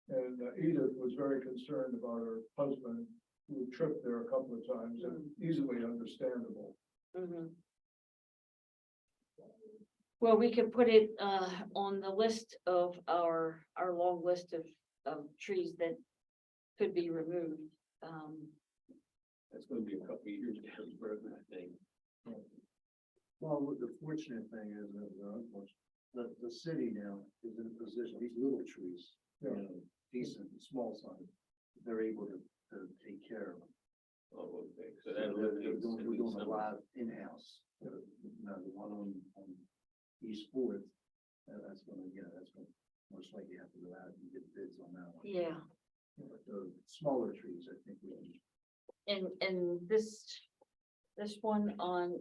S3: And Edith was very concerned about her husband, who had tripped there a couple of times, and easily understandable.
S1: Mhm. Well, we could put it on the list of our long list of trees that could be removed.
S2: That's gonna be a couple of years down the road, I think.
S6: Well, what the fortunate thing is that, the city now is in a position, these little trees, you know, decent, small size, they're able to take care of them.
S2: Oh, okay, so
S6: So
S2: that
S6: We're
S2: eliminates
S6: doing,
S2: at
S6: we're
S2: least
S6: doing a
S2: some.
S6: lot in-house, you know, the one on East Fourth, that's gonna, that's gonna most likely have to go out and get bids on that one.
S1: Yeah,
S6: But the smaller trees, I think we can.
S1: and this one on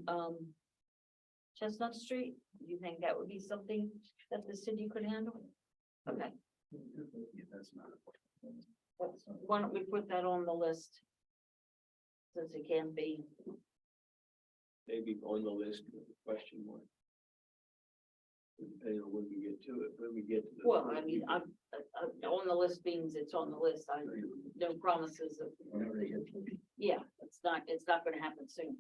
S1: Chestnut Street, do you think that would be something that the city could handle? Okay,
S6: Yeah, that's not.
S1: why don't we put that on the list? Since it can be,
S2: Maybe on the list with a question mark. Depending on when we get to it, when we get to the.
S1: well, I mean, I'm on the list means it's on the list, no promises of,
S6: Whenever they get to it.
S1: yeah, it's not gonna happen soon.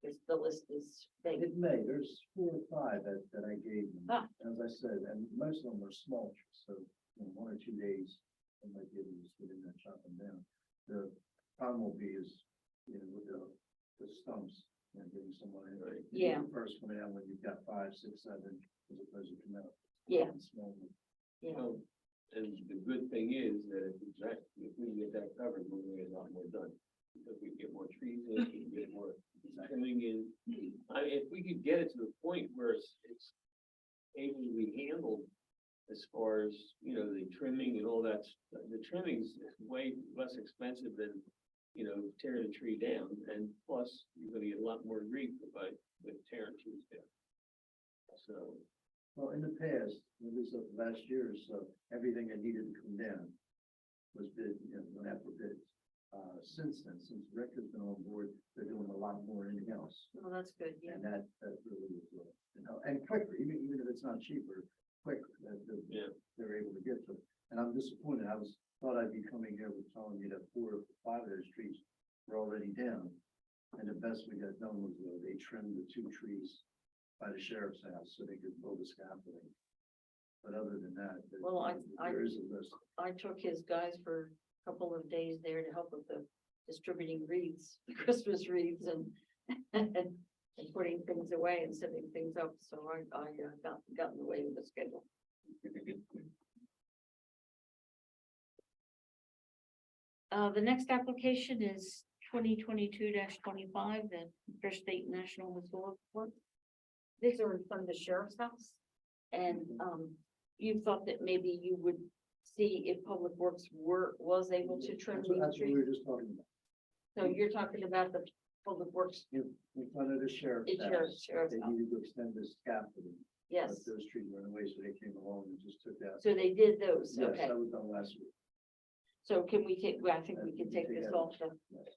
S1: Because the list is big.
S6: It may, there's 4 or 5 that I gave them,
S1: Ah.
S6: as I said, and most of them are small trees, so in 1 or 2 days, I might be able to just get in there and chop them down. The problem will be is, you know, with the stumps, you know, getting someone in.
S2: Right.
S1: Yeah.
S6: First coming out when you've got 5, 6, 7, as opposed to come out.
S1: Yeah.
S6: Small ones.
S1: Yeah,
S2: Well, and the good thing is that if we can get that covered, we're gonna get a lot more done. Because we get more trees in, we can get more trimming in. If we could get it to the point where it's able to be handled as far as, you know, the trimming and all that, the trimming's way less expensive than, you know, tearing a tree down, and plus, you're gonna get a lot more grief with tearing trees down. So,
S6: Well, in the past, at least of the last year or so, everything that needed to come down was bid, you know, went out for bids. Since then, since Rick has been on board, they're doing a lot more in-house.
S1: well, that's good, yeah.
S6: And that really is, you know, and quicker, even if it's not cheaper, quicker,
S2: yeah.
S6: they're able to get to it. And I'm disappointed, thought I'd be coming here with telling you that 4 or 5 of those trees were already down. And the best we got done was, they trimmed the 2 trees by the sheriff's house so they could build a scaffolding. But other than that,
S1: Well,
S6: there is a list.
S1: I took his guys for a couple of days there to help with the distributing wreaths, Christmas wreaths and putting things away and setting things up, so I got in the way of the schedule. The next application is 2022-25, the First State National Historic Park. These are from the sheriff's house, and you thought that maybe you would see if Public Works was able to trim
S6: That's what
S1: these
S6: we
S1: trees.
S6: were just talking about.
S1: So you're talking about the Public Works,
S6: In front of the sheriff's
S1: It's
S6: house,
S1: sheriff's
S6: they
S1: house.
S6: needed to extend the scaffolding.
S1: yes,
S6: But those trees were in the way, so they came along and just took that.
S1: so they did those,
S6: Yes,
S1: okay,
S6: that was done last week.
S1: so can we take, well, I think we can take this off the.
S6: Yes.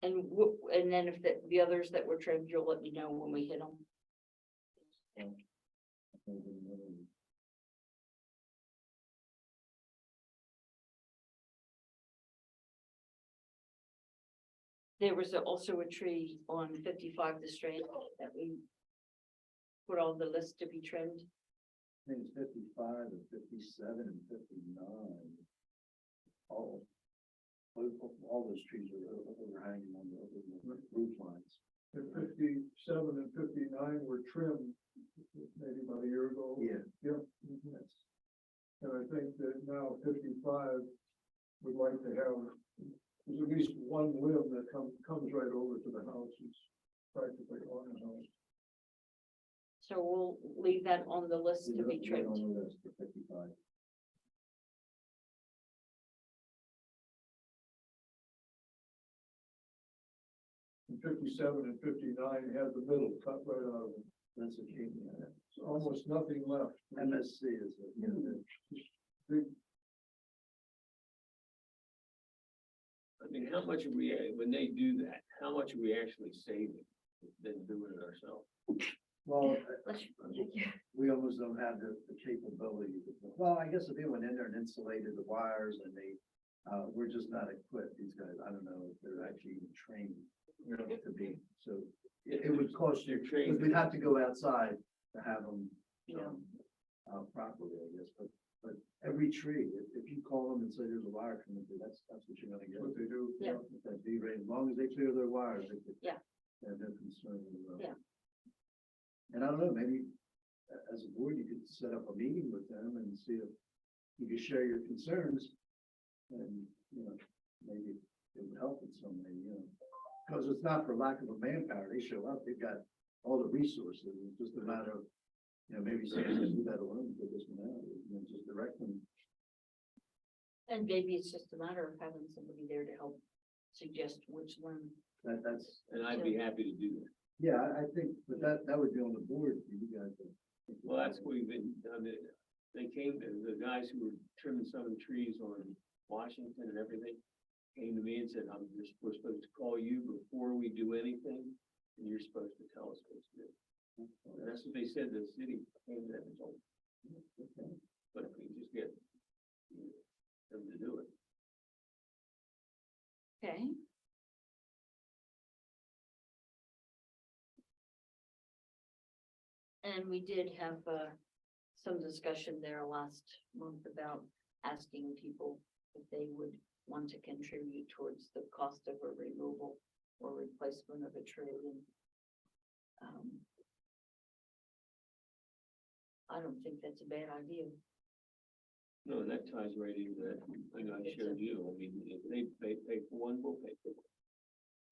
S1: And then if the others that were trimmed, you'll let me know when we hit them. There was also a tree on 55 the Strand that we put on the list to be trimmed.
S6: I think it's 55 and 57 and 59. All those trees are overhanging on the roof lines.
S3: And 57 and 59 were trimmed maybe about a year ago.
S6: Yeah.
S3: Yep.
S6: That's,
S3: And I think that now 55 would like to have, there's at least one limb that comes right over to the house. It's practically on the house.
S1: So we'll leave that on the list to be
S6: right
S1: trimmed.
S6: on the list for 55.
S3: And 57 and 59 had the middle cut right out of them.
S6: That's a key.
S3: So almost nothing left.
S6: MSC is,
S3: Big,
S2: I mean, how much are we, when they do that, how much are we actually saving than doing it ourselves?
S6: well,
S1: Let's,
S6: we almost don't have the capability. Well, I guess if they went in there and insulated the wires and they, we're just not equipped, these guys, I don't know if they're actually even trained to be, so it would cost you,
S2: You're trained.
S6: because we'd have to go outside to have them,
S1: Yeah.
S6: properly, I guess, but every tree, if you call them and say there's a wire coming through, that's what you're gonna get.
S3: what they do.
S1: Yeah.
S6: With that D rate, as long as they clear their wires, they could.
S1: Yeah.
S6: Have no concern.
S1: Yeah.
S6: And I don't know, maybe as a board, you could set up a meeting with them and see if you could share your concerns. And, maybe it would help in some way, because it's not for lack of a manpower, they show up, they've got all the resources, it's just a matter of, maybe somebody can do that alone, put this one out, just direct them.
S1: and maybe it's just a matter of having somebody there to help suggest which one.
S6: That's,
S2: And I'd be happy to do that.
S6: yeah, I think, but that would be on the board for you guys.
S2: Well, that's what we've been, they came, the guys who were trimming some of the trees on Washington and everything, came to me and said, we're supposed to call you before we do anything, and you're supposed to tell us what to do. And that's what they said, the city came to them and told them. But if we just get them to do it.
S1: Okay. And we did have, some discussion there last month about asking people if they would want to contribute towards the cost of a removal or replacement of a tree and, I don't think that's a bad idea.
S2: No, and that ties right into that, I know I showed you, I mean, if they pay for one, we'll pay for one.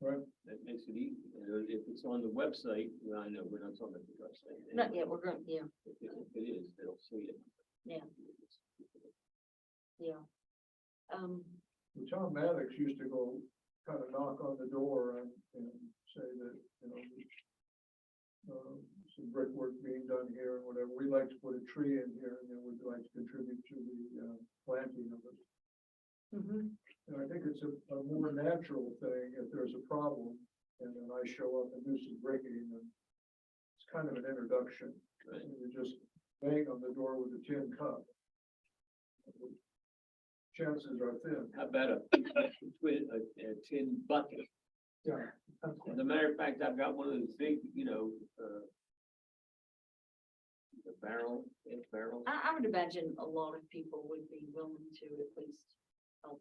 S3: Right.
S2: That makes it easy, and if it's on the website, well, I know, we're not talking about the website.
S1: Not yet, we're going, yeah,
S2: If it is, they'll see it.
S1: yeah, yeah.
S3: Well, Tom Maddox used to go kind of knock on the door and say that, some brickwork being done here and whatever, we'd like to put a tree in here and then we'd like to contribute to the, planting of it.
S1: Mhm.
S3: And I think it's a more natural thing if there's a problem and then I show up and do some bricking and it's kind of an introduction.
S2: Right.
S3: And you just bang on the door with a tin cup. Chances are thin.
S2: How about a tin bucket?
S3: Yeah.
S2: As a matter of fact, I've got one of those big, the barrel, barrels.
S1: I would imagine a lot of people would be willing to at least help,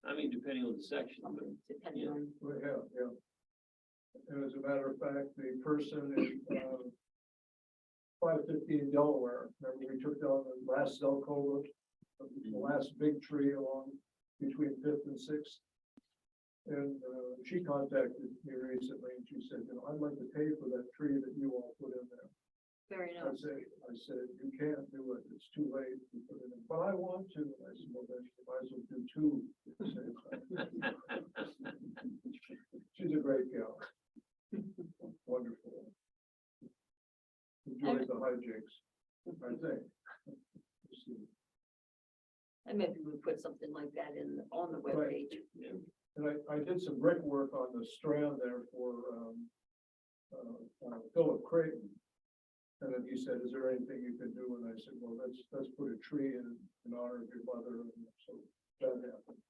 S2: I mean, depending on the section, but
S1: depending
S2: Yeah.
S1: on,
S3: We have, yeah. And as a matter of fact, the person in, 515 Delaware, remember we took down the last Zelkova, the last big tree along between Fifth and Sixth. And, she contacted me recently and she said, I'd like to pay for that tree that you all put in there.
S1: very
S3: I
S1: nice.
S3: said, you can't do it, it's too late to put it in, but I want to. I said, well, then you might as well do two at the same time. She's a great gal. Wonderful. Enjoys the hijinks, I think.
S1: And maybe we put something like that on the
S3: Right.
S1: webpage.
S3: And I did some brickwork on the strand there for, Philip Creighton. And then he said, is there anything you can do? And I said, well, let's put a tree in honor of your mother, and so that happened.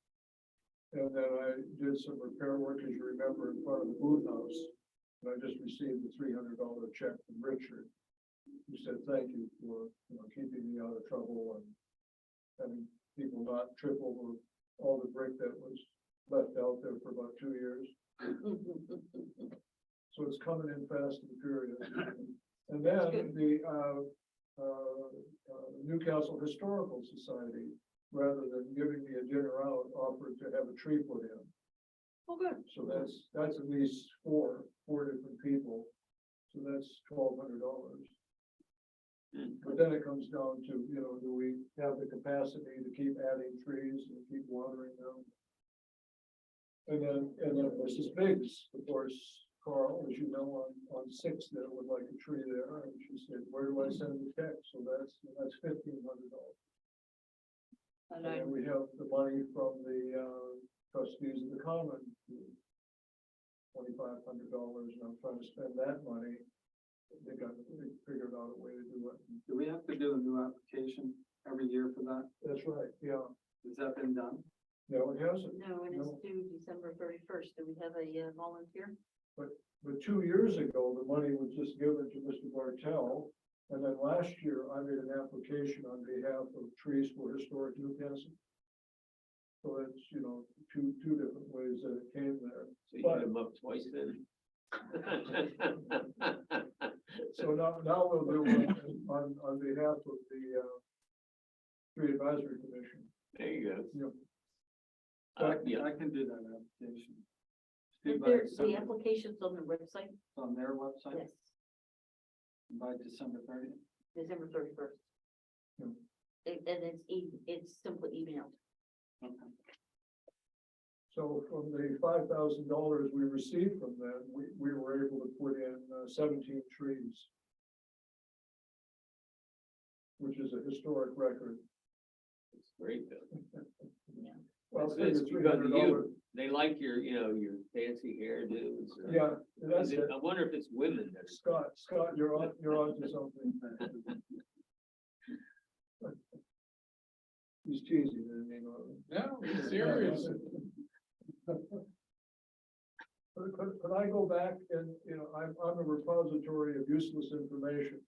S3: And then I did some repair work, as you remember, in front of the boot house. And I just received a $300 check from Richard. He said, thank you for, keeping me out of trouble and having people not trip over all the brick that was left out there for about 2 years. So it's coming in fast and furious. And then the Newcastle Historical Society, rather than giving me a dinner out, offered to have a tree put in.
S1: Oh, good.
S3: So that's at least four different people. So that's $1,200. But then it comes down to, do we have the capacity to keep adding trees and keep watering them? And then Mrs. Biggs, of course, Carl, as you know, on Sixth there would like a tree there, and she said, where do I send the check? So that's $1,500.
S1: And
S3: And
S1: I,
S3: then we have the money from the trustees of the common, $2,500, and I'm trying to spend that money. They figured out a way to do it.
S7: Do we have to do a new application every year for that?
S3: That's right, yeah.
S7: Has that been done?
S3: No, it hasn't.
S1: no, and it's
S3: No.
S1: due December 31st. Do we have a volunteer?
S3: But 2 years ago, the money was just given to Mr. Bartel. And then last year, I made an application on behalf of Trees for Historic Newcastle. So that's, two different ways that it came there.
S2: So you hit them up twice then?
S3: So now we'll do it on behalf of the Tree Advisory Commission.
S2: There you go.
S3: Yep.
S2: Yeah,
S7: I can do that application.
S1: Is
S7: Due by
S1: there, the
S7: December-
S1: application's on the website?
S7: it's on their website
S1: Yes,
S7: by December 30th.
S1: December 31st.
S3: Hmm.
S1: And it's simply emailed.
S7: Okay.
S3: So from the $5,000 we received from them, we were able to put in 17 trees. Which is a historic record.
S2: it's great though.
S3: Well,
S2: It's good, it's
S3: figure
S2: because of
S3: $300.
S2: you. They like your, your fancy hairdos.
S3: Yeah, that's
S2: Is
S3: it.
S2: it- I wonder if it's women that are.
S3: Scott, you're on to something. He's cheesy,
S5: No, he's serious.
S3: Could I go back and, I'm a repository of useless information.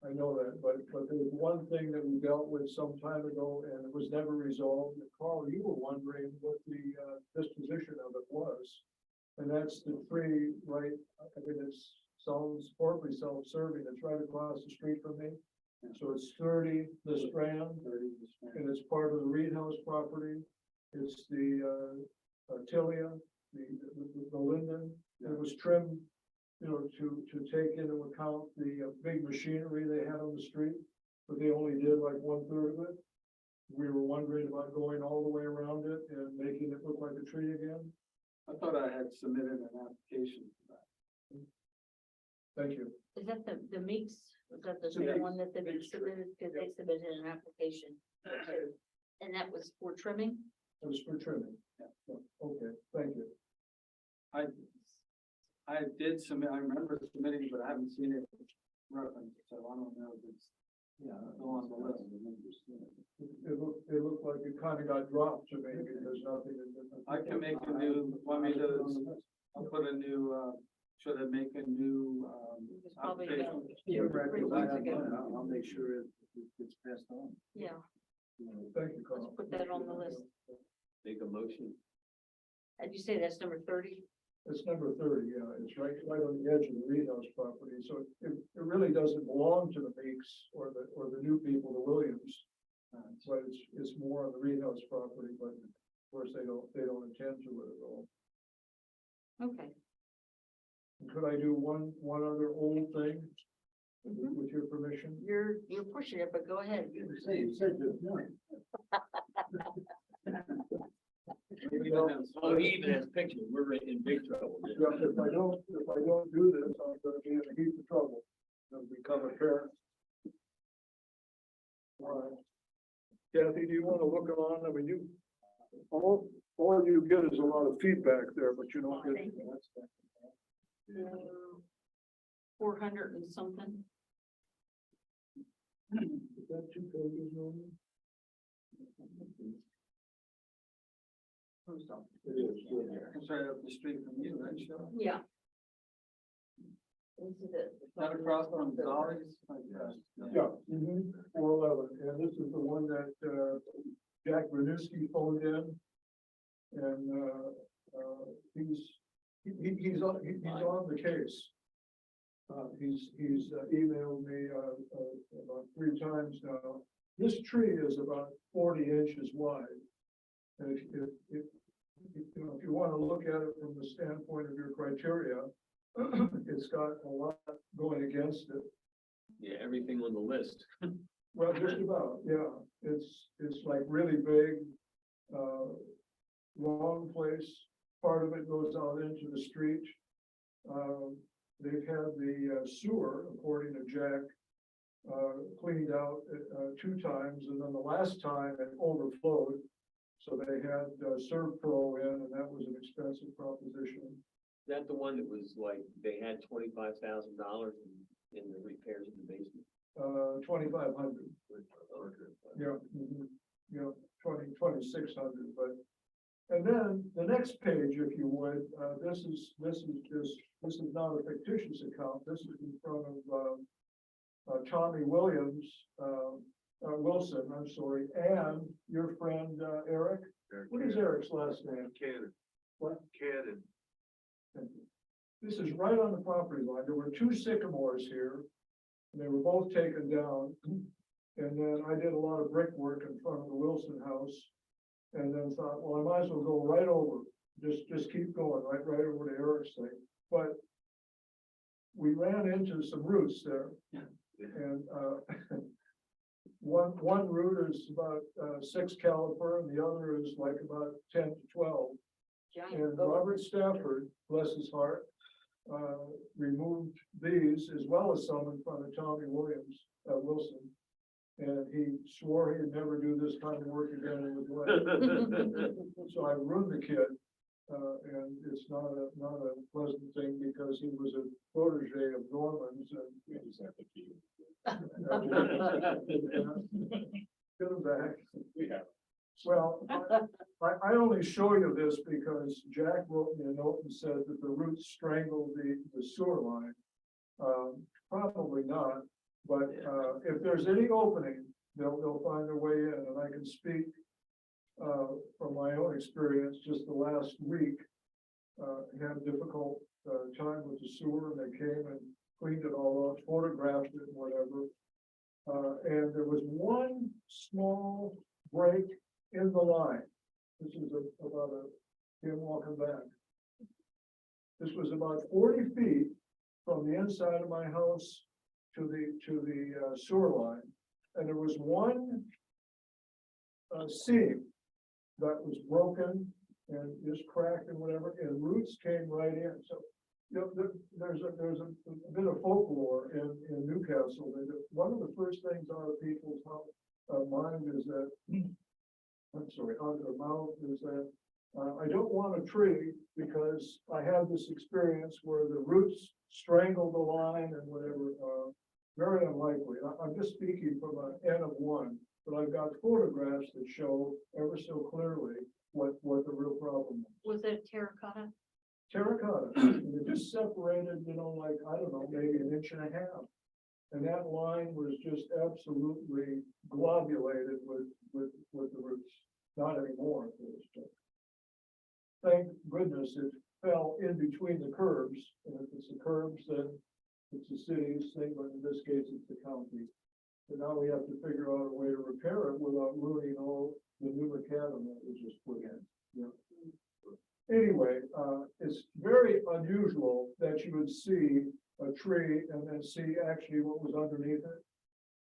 S3: I know that, but there's one thing that we dealt with some time ago and it was never resolved. And Carl, you were wondering what the disposition of it was. And that's the tree, right, I mean, it sounds horribly self-serving. It's right across the street from me. So it's 30, the Strand, and it's part of the Reed House property. It's the Tilia, the linden. It was trimmed, to take into account the big machinery they had on the street, but they only did like 1/3 of it. We were wondering about going all the way around it and making it look like a tree again.
S7: I thought I had submitted an application for that.
S3: Thank you.
S1: Is that the Meeks? Was that the
S3: It's the
S1: one that they
S3: Meeks tree.
S1: submitted, because they submitted an application? And that was for trimming?
S3: It was for trimming. Yeah, okay, thank you.
S7: I did submit, I remember submitting, but I haven't seen it referenced, so I don't know if it's still on the list.
S3: It looked like it kind of got dropped to me because nothing.
S7: I can make a new, want me to, I'll put a new, should I make a new,
S1: It was probably,
S7: application?
S6: Yeah, right,
S1: 3
S6: because I
S1: months
S6: have
S1: ago.
S6: one, I'll make sure it gets passed on.
S1: Yeah,
S3: Thank you, Carl.
S1: let's put that on the list.
S2: Make a motion.
S1: Did you say that's number 30?
S3: It's number 30, yeah, it's right on the edge of the Reed House property, so it really doesn't belong to the Meeks or the new people, the Williams. But it's more on the Reed House property, but of course they don't intend to it at all.
S1: Okay.
S3: Could I do one other old thing
S1: Mhm.
S3: with your permission?
S1: You're pushing it, but go ahead.
S6: You said good point.
S2: Oh, he even has pictures. We're in big trouble.
S3: Yeah, if I don't do this, I'm gonna be in a heap of trouble. It'll become apparent. All right. Kathy, do you want to look on? I mean, all you get is a lot of feedback there, but you don't get.
S1: Thank you. 400 and something.
S3: Is that 2 pages, Norman? It is, yeah.
S7: It's right up the street from you, right, Cheryl?
S1: Yeah. This is it.
S7: Not across from Dolly's?
S3: Yeah, 411, and this is the one that, Jack Renewski phoned in. And, he's on the case. He's emailed me, about 3 times now. This tree is about 40 inches wide. And if you want to look at it from the standpoint of your criteria, it's got a lot going against it.
S2: Yeah, everything on the list.
S3: Well, just about, yeah. It's like really big, wrong place. Part of it goes out into the street. They've had the sewer, according to Jack, cleaned out, 2 times, and then the last time it overflowed. So they had, Servpro in, and that was an expensive proposition.
S2: Is that the one that was like, they had $25,000 in the repairs in the basement?
S3: 2,500. Yeah, yeah, 2,600, but. And then the next page, if you would, this is not a fictitious account. This is in front of Tommy Williams, Wilson, I'm sorry, and your friend Eric. What is Eric's last name?
S4: Cannon.
S3: What?
S4: Cannon.
S3: This is right on the property line. There were 2 sycamores here. And they were both taken down. And then I did a lot of brickwork in front of the Wilson house. And then thought, well, I might as well go right over, just keep going, right over to Eric's thing. But we ran into some roots there. And one root is about 6 caliper and the other is like about 10 to 12.
S1: Giant
S3: And
S1: oak.
S3: Robert Stafford, bless his heart, removed these as well as some in front of Tommy Williams, Wilson. And he swore he'd never do this kind of work again in his life. So I ruined the kid. And it's not a pleasant thing because he was a protege of Norman's and.
S5: We just have to keep.
S3: Get him back.
S5: We have.
S3: Well, I only show you this because Jack wrote me a note and said that the roots strangled the sewer line. Probably not, but if there's any opening, they'll find their way in, and I can speak from my own experience. Just the last week, had a difficult time with the sewer, and they came and cleaned it all up, photographed it, and whatever. And there was one small break in the line. This is about him walking back. This was about 40 feet from the inside of my house to the sewer line. And there was one seam that was broken and just cracked and whatever, and roots came right in. So, you know, there's a bit of folklore in Newcastle. One of the first things out of people's mind is that, I'm sorry, out of their mouth is that I don't want a tree because I had this experience where the roots strangled the line and whatever. Very unlikely. I'm just speaking from an N of 1, but I've got photographs that show ever so clearly what the real problem was.
S1: Was it terracotta?
S3: Terracotta, and it just separated, you know, like, I don't know, maybe an inch and a half. And that line was just absolutely globulated with the roots. Not anymore. Thank goodness it fell in between the curbs, and if it's the curbs, then it's the city's thing, but in this case, it's the county. So now we have to figure out a way to repair it without ruining all the new macadam that was just put in. Yeah. Anyway, it's very unusual that you would see a tree and then see actually what was underneath it.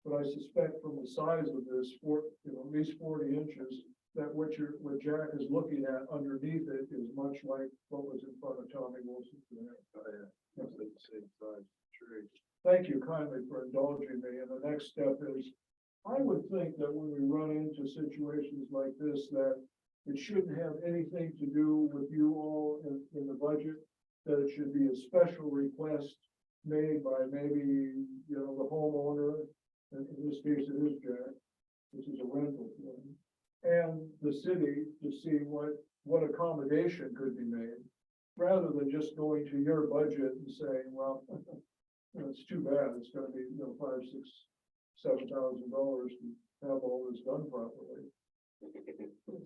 S3: But I suspect from the size of this, at least 40 inches, that what Jack is looking at underneath it is much like what was in front of Tommy Wilson there.
S4: It's the same size tree.
S3: Thank you kindly for indulging me. And the next step is, I would think that when we run into situations like this, that it shouldn't have anything to do with you all in the budget, that it should be a special request made by maybe, the homeowner, and in this case it is Jack, this is a rental one, and the city to see what accommodation could be made, rather than just going to your budget and saying, well, it's too bad, it's gonna be, $5,000, $6,000, $7,000 to have all this done properly.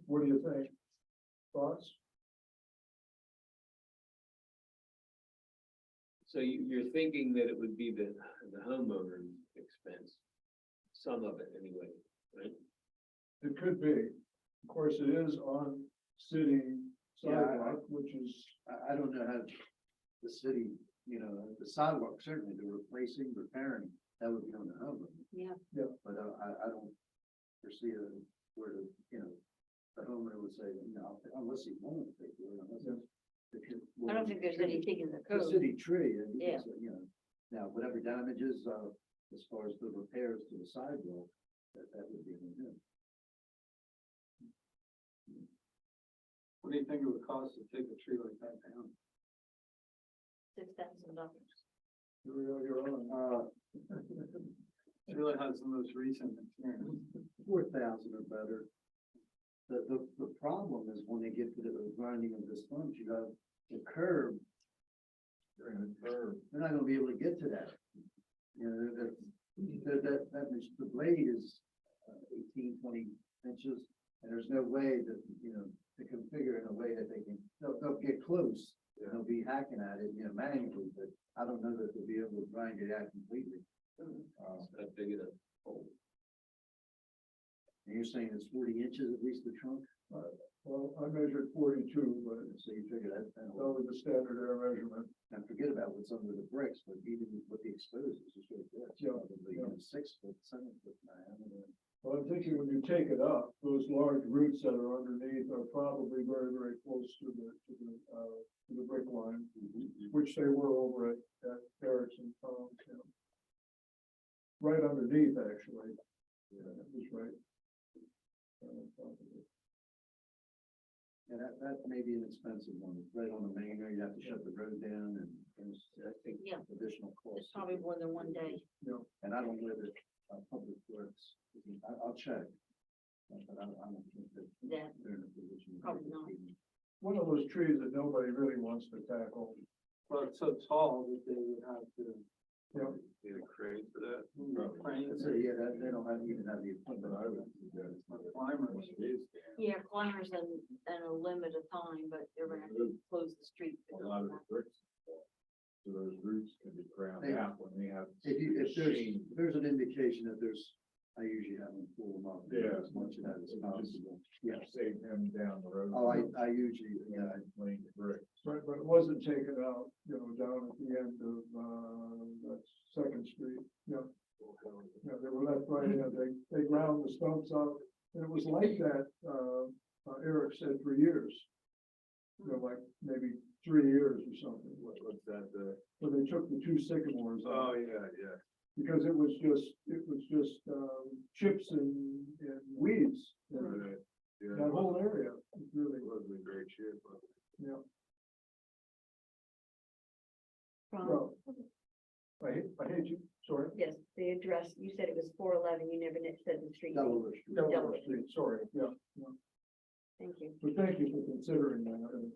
S3: What do you think? Thoughts?
S2: So you're thinking that it would be the homeowner's expense, some of it anyway, right?
S3: It could be. Of course, it is on city sidewalk, which is,
S6: I don't know how the city, the sidewalk, certainly the replacing, repairing, that would be on the homeowner.
S1: Yeah.
S6: But I don't foresee where the homeowner would say, unless he won't pay for it, unless it's
S1: I don't think there's anything in the
S6: The
S1: code.
S6: city tree, and
S1: Yeah.
S6: it's, you know, now whatever damages, as far as the repairs to the sidewalk, that would be on him.
S7: What do you think it would cost to take a tree like that down?
S1: $6,000.
S3: You're on.
S7: It really has the most recent experience.
S6: 4,000 or better. The problem is when they get to the grinding of the stumps, you got the curb. They're not gonna be able to get to that. You know, that means the blade is 18, 20 inches, and there's no way that, you know, to configure in a way that they'll get close. And they'll be hacking at it, you know, manually, but I don't know that they'll be able to grind it out completely.
S2: That big of a hole.
S6: And you're saying it's 40 inches at least the trunk,
S3: Well, I measured 42, but
S6: so you figure that,
S3: that was the standard air measurement.
S6: and forget about what's under the bricks, but even what the exposed is just right there. It's
S3: Yeah,
S6: probably, you know, 6 foot, 7 foot diameter.
S3: Well, I'm thinking when you take it up, those large roots that are underneath are probably very, very close to the brick line, which they were over at Erickson Farms, you know. Right underneath, actually. Yeah, that was right. Probably.
S6: Yeah, that may be an expensive one, right on the main, you have to shut the road down and there's, I think,
S1: Yeah.
S6: additional
S1: It's
S6: costs.
S1: probably more than one day.
S6: And I don't know that, Public Works, I'll check. But I don't think that
S1: Yeah,
S6: they're in a position. to
S1: Probably
S6: make
S1: not.
S6: it even.
S3: One of those trees that nobody really wants to tackle.
S7: But it's so tall that they would have to.
S4: Need a crane for that?
S7: Cranes
S6: So, yeah, they don't even have the equipment. I would suggest.
S7: or climbers.
S1: yeah, climbers and a limit of time, but they're gonna have to close the street.
S5: A lot of the bricks. So those roots can be ground
S6: They-
S5: out when they have.
S6: If there's an indication that there's, I usually have them pull them up.
S5: Yeah.
S6: As much of that as possible. Yeah.
S5: Save them down the road.
S6: Oh, I usually, yeah,
S5: Laying the brick.
S3: Right, but it wasn't taken out, you know, down at the end of, that's Second Street, yeah. Yeah, they were left right in, they ground the stumps up, and it was like that, Eric said for years. You know, like maybe 3 years or something,
S4: What's that,
S3: so they took the 2 sycamores
S4: oh,
S3: out,
S4: yeah.
S3: because it was just, chips and weeds. you know,
S4: Right. Yeah,
S3: That whole area, was really,
S4: it wasn't in great shape, but
S3: yeah,
S8: From,
S3: well. I hate you, sorry.
S8: yes, the address, you said it was 411, you never said the street. name.
S6: Delaware Street.
S3: Delaware Street, sorry, yeah.
S8: Thank you.
S3: But thank you for considering that, and,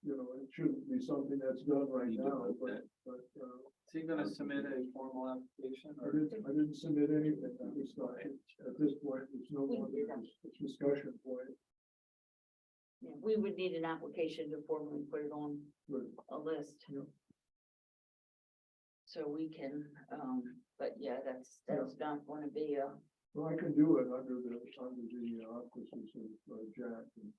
S3: you know, it shouldn't be something that's done right now, but,
S7: Is he gonna submit a formal application
S3: I
S7: or?
S3: didn't submit anything, at this time. At this point, it's no longer, it's discussion point,
S1: Yeah, we would need an application to formally put it on
S3: but,
S1: a list.
S3: Yeah.
S1: So we can, but yeah, that's not gonna be a,
S3: well, I can do it under the auspices of Jack. And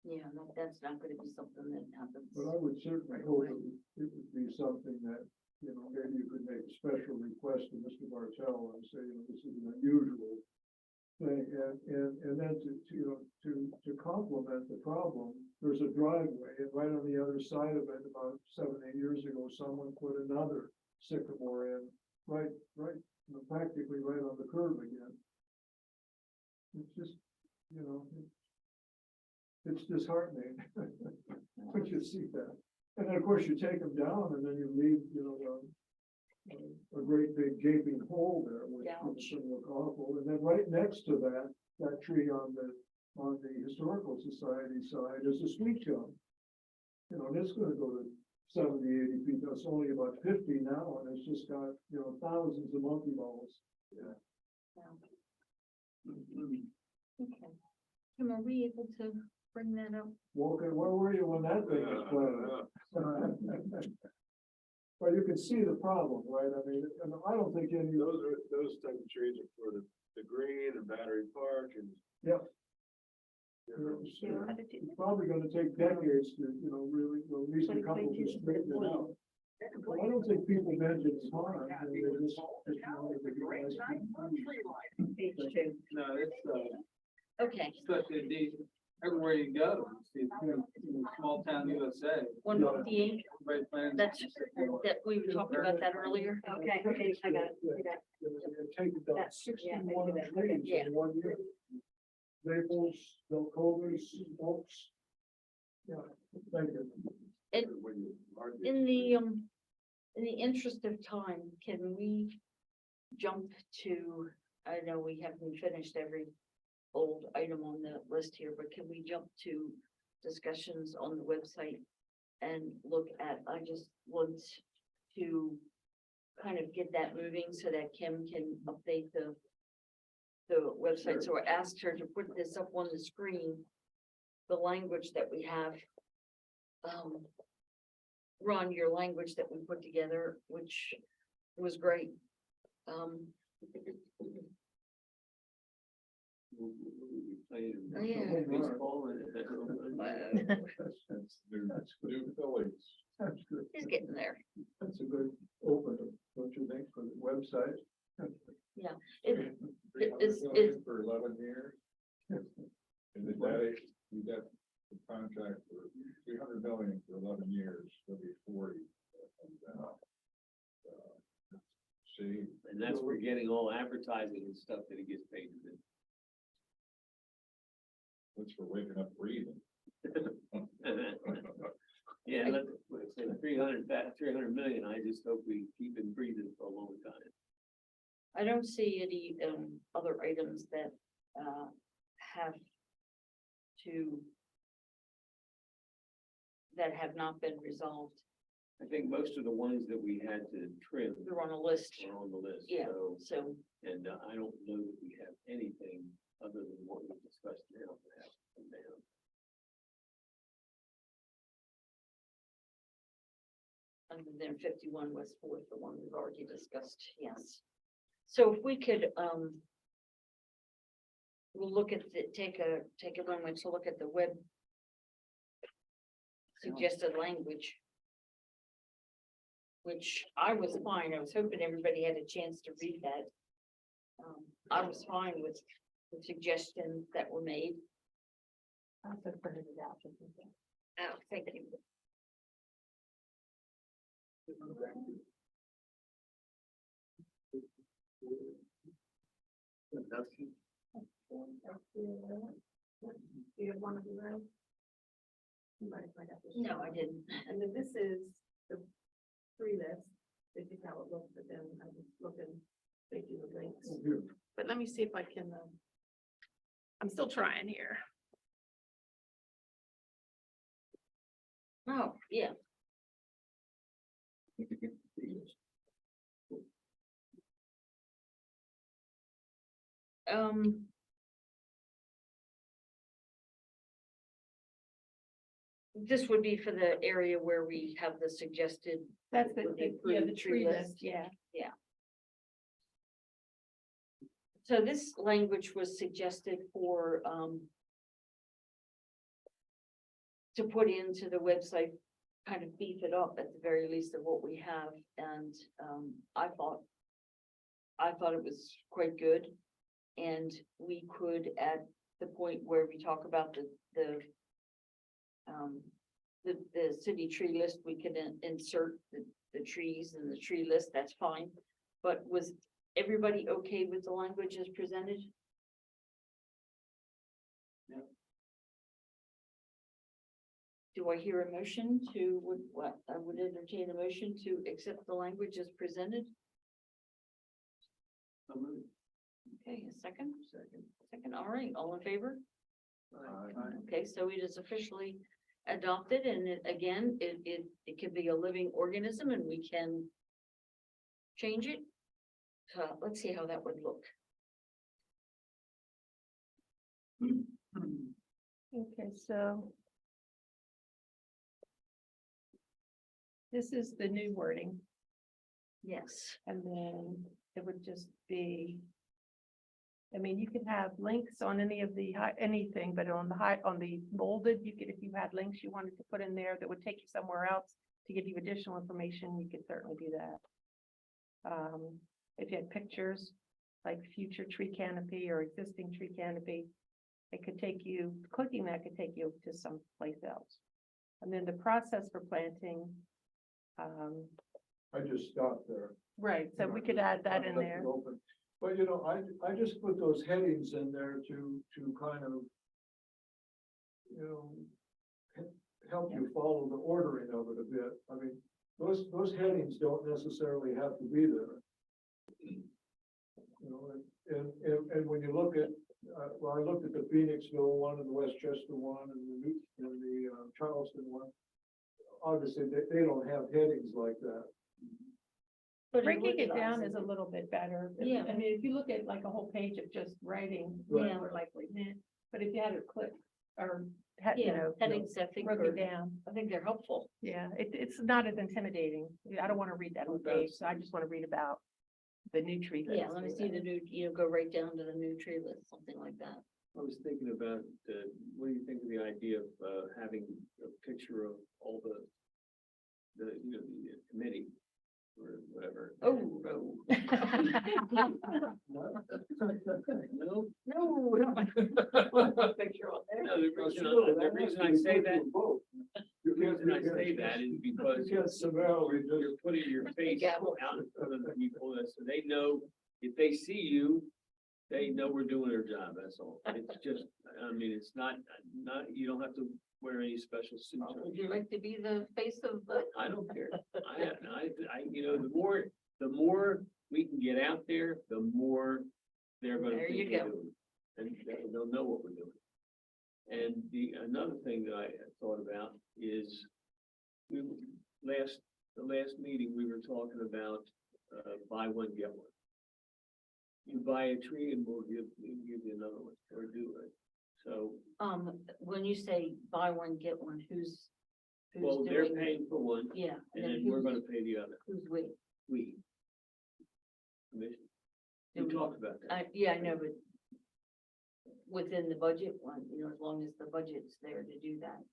S1: yeah, that's not gonna be something that happens.
S3: But I would certainly
S1: Right
S3: hope
S1: away.
S3: it would be something that, you know, maybe you could make a special request to Mr. Bartel and say, you know, this is an unusual thing, and then to complement the problem, there's a driveway, and right on the other side of it, about 7, 8 years ago, someone put another sycamore in, right, you know, practically right on the curb again. It's just, you know, it's disheartening when you see that. And then, of course, you take them down and then you leave, you know, a great big gaping hole there, which
S1: Gouge.
S3: should look awful. And then right next to that tree on the Historical Society side is a sweet gum. You know, and it's gonna go to 70, 80 feet. That's only about 50 now, and it's just got, you know, thousands of monkey balls.
S1: Okay. Tim, are we able to bring that up?
S3: Walker, where were you when that thing was planted? Well, you can see the problem, right? I mean, and I don't think any,
S4: those type of trees are for the green and Battery Park and.
S3: Yeah.
S4: Yeah.
S3: it's probably gonna take decades to, you know, really, well, at least a couple to straighten it out. Well, I don't think people meant it harm. I mean, they just wanted to be nice people.
S8: Page 2.
S7: No, it's,
S1: Okay,
S7: especially these, everywhere you go, it's small town USA.
S1: 158,
S7: Everybody plans.
S1: that we talked about that earlier.
S8: Okay, okay, I got it, I got it.
S3: Take down
S8: That's- yeah, I can do
S3: 61
S8: that.
S3: trees
S1: Yeah.
S3: in 1 year. Maples, Velcomas, oaks. Yeah, thank you.
S4: When you argue-
S1: In the interest of time, can we jump to, I know we haven't finished every old item on the list here, but can we jump to discussions on the website? And look at, I just want to kind of get that moving so that Kim can update the website. So I asked her to put this up on the screen, the language that we have. Ron, your language that we put together, which was great. Yeah.
S2: Baseball and-
S5: It's new Phillies.
S3: That's good.
S1: He's getting there.
S3: That's a good opener, don't you think, for the website?
S1: It,
S5: $300
S1: it's-
S5: million for 11 years. And the data, you got the contract for 300 million for 11 years, it'll be 40. See,
S2: And that's for getting all advertising and stuff that he gets paid to do.
S5: that's for waking up breathing.
S2: Yeah, let's say 300 million, I just hope we keep him breathing for a long time.
S1: I don't see any other items that have to that have not been resolved.
S2: I think most of the ones that we had to trim
S1: They're on a list.
S2: are on the list.
S1: Yeah,
S2: So,
S1: so
S2: and I don't know that we have anything other than what we discussed now that has to come down.
S1: other than 51 West Fourth, the one we've already discussed, yes. So if we could we'll look at the, take a moment to look at the web suggested language. Which I was fine. I was hoping everybody had a chance to read that. I was fine with the suggestions that were made.
S8: Also printed it out.
S1: Oh, thank you.
S8: You have one of the room? You might find out this.
S1: No, I didn't.
S8: And then this is the free list, this is how it looks, but then I was looking, they do the links.
S9: But let me see if I can, I'm still trying here.
S1: Oh, yeah. Um. This would be for the area where we have the suggested.
S9: That's
S1: with
S9: the
S1: approved
S9: tree list, yeah.
S1: So this language was suggested for, to put into the website, kind of beef it up at the very least of what we have, and, I thought it was quite good. And we could, at the point where we talk about the city tree list, we could insert the trees in the tree list, that's fine. But was everybody okay with the language as presented?
S7: Yeah.
S1: Do I hear a motion to, I would entertain a motion to accept the language as presented?
S7: So moved.
S1: Okay, a second? Second, all right, all in favor?
S7: Aye.
S1: Okay, so it is officially adopted, and it can be a living organism, and we can change it. Let's see how that would look.
S9: Okay, so. This is the new wording,
S1: Yes,
S9: and then it would just be. I mean, you could have links on any of the anything, but on the molded, you could, if you had links you wanted to put in there that would take you somewhere else to give you additional information, you could certainly do that. If you had pictures, like future tree canopy or existing tree canopy, it could take you, clicking that could take you to someplace else. And then the process for planting,
S3: I just stopped there.
S9: right, so we could add that in
S3: Left it
S9: there.
S3: open. But you know, I just put those headings in there to kind of, you know, help you follow the ordering of it a bit. I mean, those headings don't necessarily have to be there. You know, and when you look at, well, I looked at the Phoenixville one and the Westchester one and the Charleston one. Obviously, they don't have headings like that.
S1: But
S9: Breaking it down
S1: organizes
S9: is a
S1: it.
S9: little bit better.
S1: Yeah.
S9: I mean, if you look at like a whole page of just writing,
S1: Right.
S9: more likely, but if you had it click or had, you
S1: Yeah,
S9: know,
S1: headings, I think,
S9: broke
S1: are-
S9: it down.
S1: I think they're helpful.
S9: Yeah, it's not as intimidating. I don't want to read that whole page, so I just want to read about the new tree.
S1: Yeah,
S9: list
S1: let me
S9: or
S1: see the
S9: whatever.
S1: new, go right down to the new tree list, something like that.
S2: I was thinking about, what do you think of the idea of, having a picture of all the, the committee or whatever?
S1: Oh,
S2: No?
S1: no, no. Picture on there.
S2: No, the reason I say that, the reason I say that is because
S3: You can't summarily just.
S2: you're putting your face
S1: Yeah.
S2: out in front of the people, so they know, if they see you, they know we're doing our job, that's all. It's just, I mean, it's not, you don't have to wear any special suit. or
S1: Would you like to be the face of the?
S2: I don't care. The more we can get out there, the more they're gonna
S1: There you
S2: think we're
S1: go.
S2: doing. And they'll know what we're doing. And another thing that I had thought about is, the last meeting, we were talking about, buy one, get one. You buy a tree and we'll give you another one, or do it. So,
S1: When you say buy one, get one, who's
S2: well, they're
S1: doing it?
S2: paying for one,
S1: Yeah.
S2: and then we're gonna pay the other.
S1: Who's we?
S2: We. Commission.
S1: Do
S2: We
S1: we-
S2: talked about that.
S1: Yeah, I know, but within the budget one, as long as the budget's there to do that.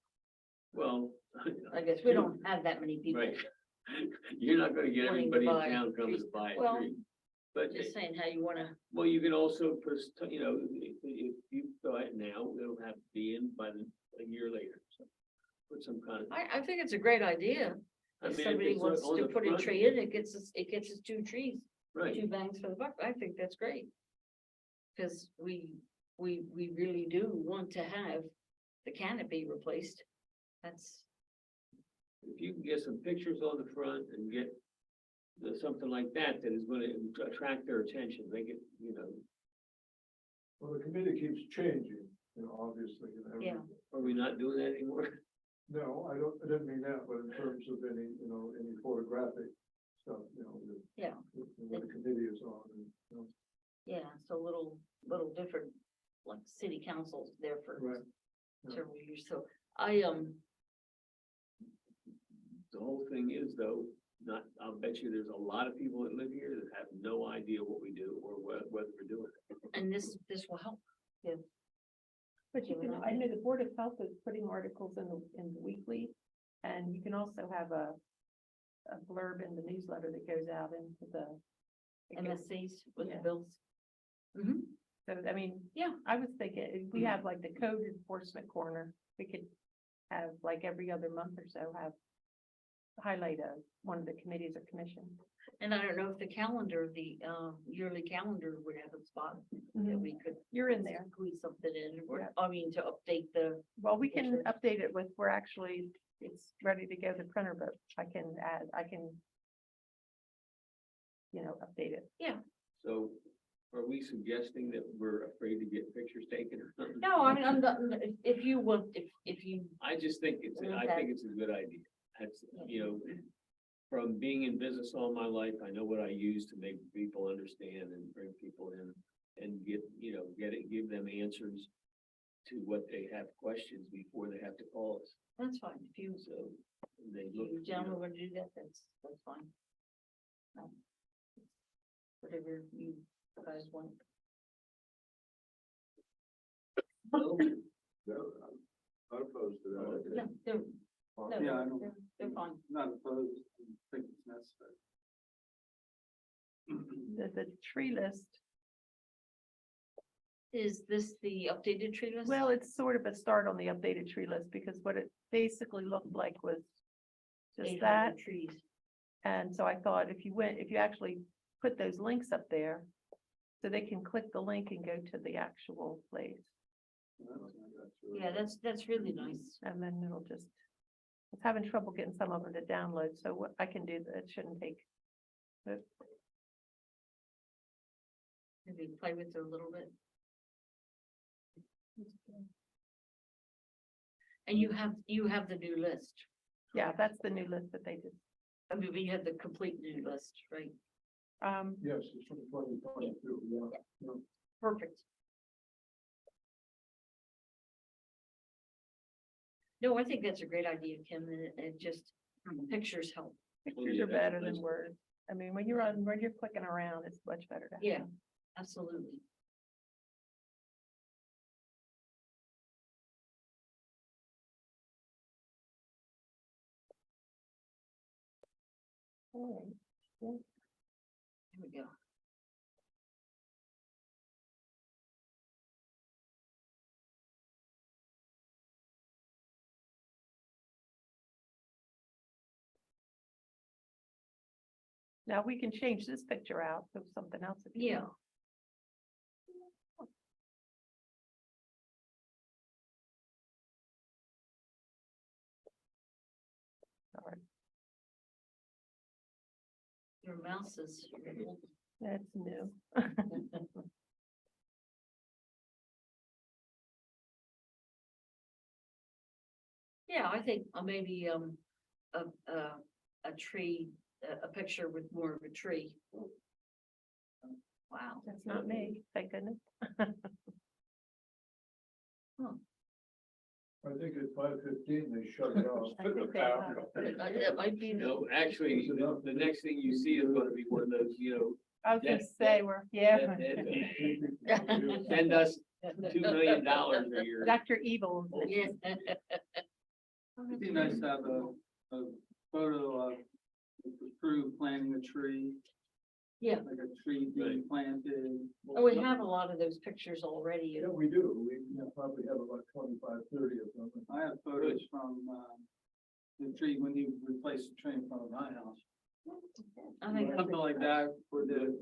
S2: Well.
S1: I guess we don't have that many people.
S2: Right. You're not gonna get
S1: Wanting to
S2: everybody in
S1: buy
S2: town coming to
S1: trees.
S2: buy a
S1: Well,
S2: tree. But,
S1: Just saying how you wanna,
S2: well, you can also, if you go ahead now, it'll have to be in by a year later, so. Put some kind of.
S1: I think it's a great idea.
S2: I
S1: If
S2: mean,
S1: somebody
S2: it's
S1: wants
S2: on
S1: to
S2: the
S1: put a
S2: front,
S1: tree in, it gets us 2 trees,
S2: Right,
S1: 2 bangs for the buck. I think that's great. Cause we really do want to have the canopy replaced. That's,
S2: if you can get some pictures on the front and get something like that, that is gonna attract their attention, make it,
S3: Well, the committee keeps changing, obviously.
S1: Yeah.
S2: are we not doing that anymore?
S3: No, I didn't mean that, but in terms of any, any photographic stuff,
S1: yeah,
S3: what the committee is on.
S1: yeah, it's a little different, like city council's there for
S3: Right. Yeah.
S1: several years, so I,
S2: The whole thing is though, I'll bet you there's a lot of people that live here that have no idea what we do or whether we're doing it.
S1: and this will help.
S9: But you can, I know the Board of Health is putting articles in the weekly, and you can also have a blurb in the newsletter that goes out into the.
S1: MSCs with the
S9: Yeah.
S1: bills. Mm-hmm.
S9: So, I mean,
S1: Yeah.
S9: I was thinking, if we have like the code enforcement corner, we could have like every other month or so have highlight one of the committees or commissions.
S1: And I don't know if the calendar, the yearly calendar would have a spot that we could.
S9: You're in there.
S1: Squeeze something in, or,
S9: Yeah.
S1: I mean, to update the,
S9: Well, we can
S1: Sure.
S9: update it with, it's ready to go to printer, but I can update it.
S2: So are we suggesting that we're afraid to get pictures taken or something?
S1: no, I mean, I'm not, if you want, if you,
S2: I just think it's a good idea. That's, from being in business all my life, I know what I use to make people understand and bring people in and give them answers to what they have questions before they have to call us.
S1: that's fine, if you,
S2: So they look,
S1: you gentlemen want to do that, that's fine. Whatever you guys want.
S4: No, I'm not opposed to that.
S1: Yeah, they're, no,
S7: Yeah, I don't-
S1: they're fine.
S7: Not opposed, I think it's necessary.
S9: The tree list.
S1: Is this the updated tree list?
S9: Well, it's sort of a start on the updated tree list because what it basically looked like was just
S1: 800
S9: that.
S1: trees.
S9: And so I thought if you actually put those links up there, so they can click the link and go to the actual place.
S1: Yeah, that's really nice.
S9: And then it'll just, I was having trouble getting some of them to download, so what I can do, that it shouldn't take. But
S1: Maybe play with it a little bit. And you have the new list.
S9: yeah, that's the new list that they did.
S1: I mean, we had the complete new list, right?
S3: Yes, it's from 2022, yeah.
S1: Perfect. No, I think that's a great idea, Kim, and it just, pictures help.
S9: Pictures
S2: yeah,
S9: are
S2: that's
S9: better
S2: nice.
S9: than words. I mean, when you're clicking around, it's much better to have.
S1: Yeah.
S9: them.
S1: Absolutely.
S9: All right.
S1: Here we go.
S9: Now we can change this picture out to something else. If you
S1: Yeah.
S9: want. All right,
S1: Your mouse is.
S9: that's new.
S1: Yeah, I think maybe a tree, a picture with more of a tree. Wow.
S9: That's not me, thank goodness.
S3: I think at 5:15, they shut it off.
S9: I think they have.
S1: That might be.
S2: No, actually, the next thing you see is gonna be one of those,
S9: I was gonna
S2: That-
S9: say, yeah.
S2: send us $2 million a year.
S9: Dr. Evil.
S1: Yeah.
S7: It'd be nice to have a photo of the crew planting a tree.
S1: Yeah.
S7: Like a tree being planted.
S1: Oh, we have a lot of those pictures already.
S3: Yeah, we do. We probably have about 25, 30 of them.
S7: I have photos from, the tree when you replace the tree in front of my house.
S1: I think,
S7: Something like that for the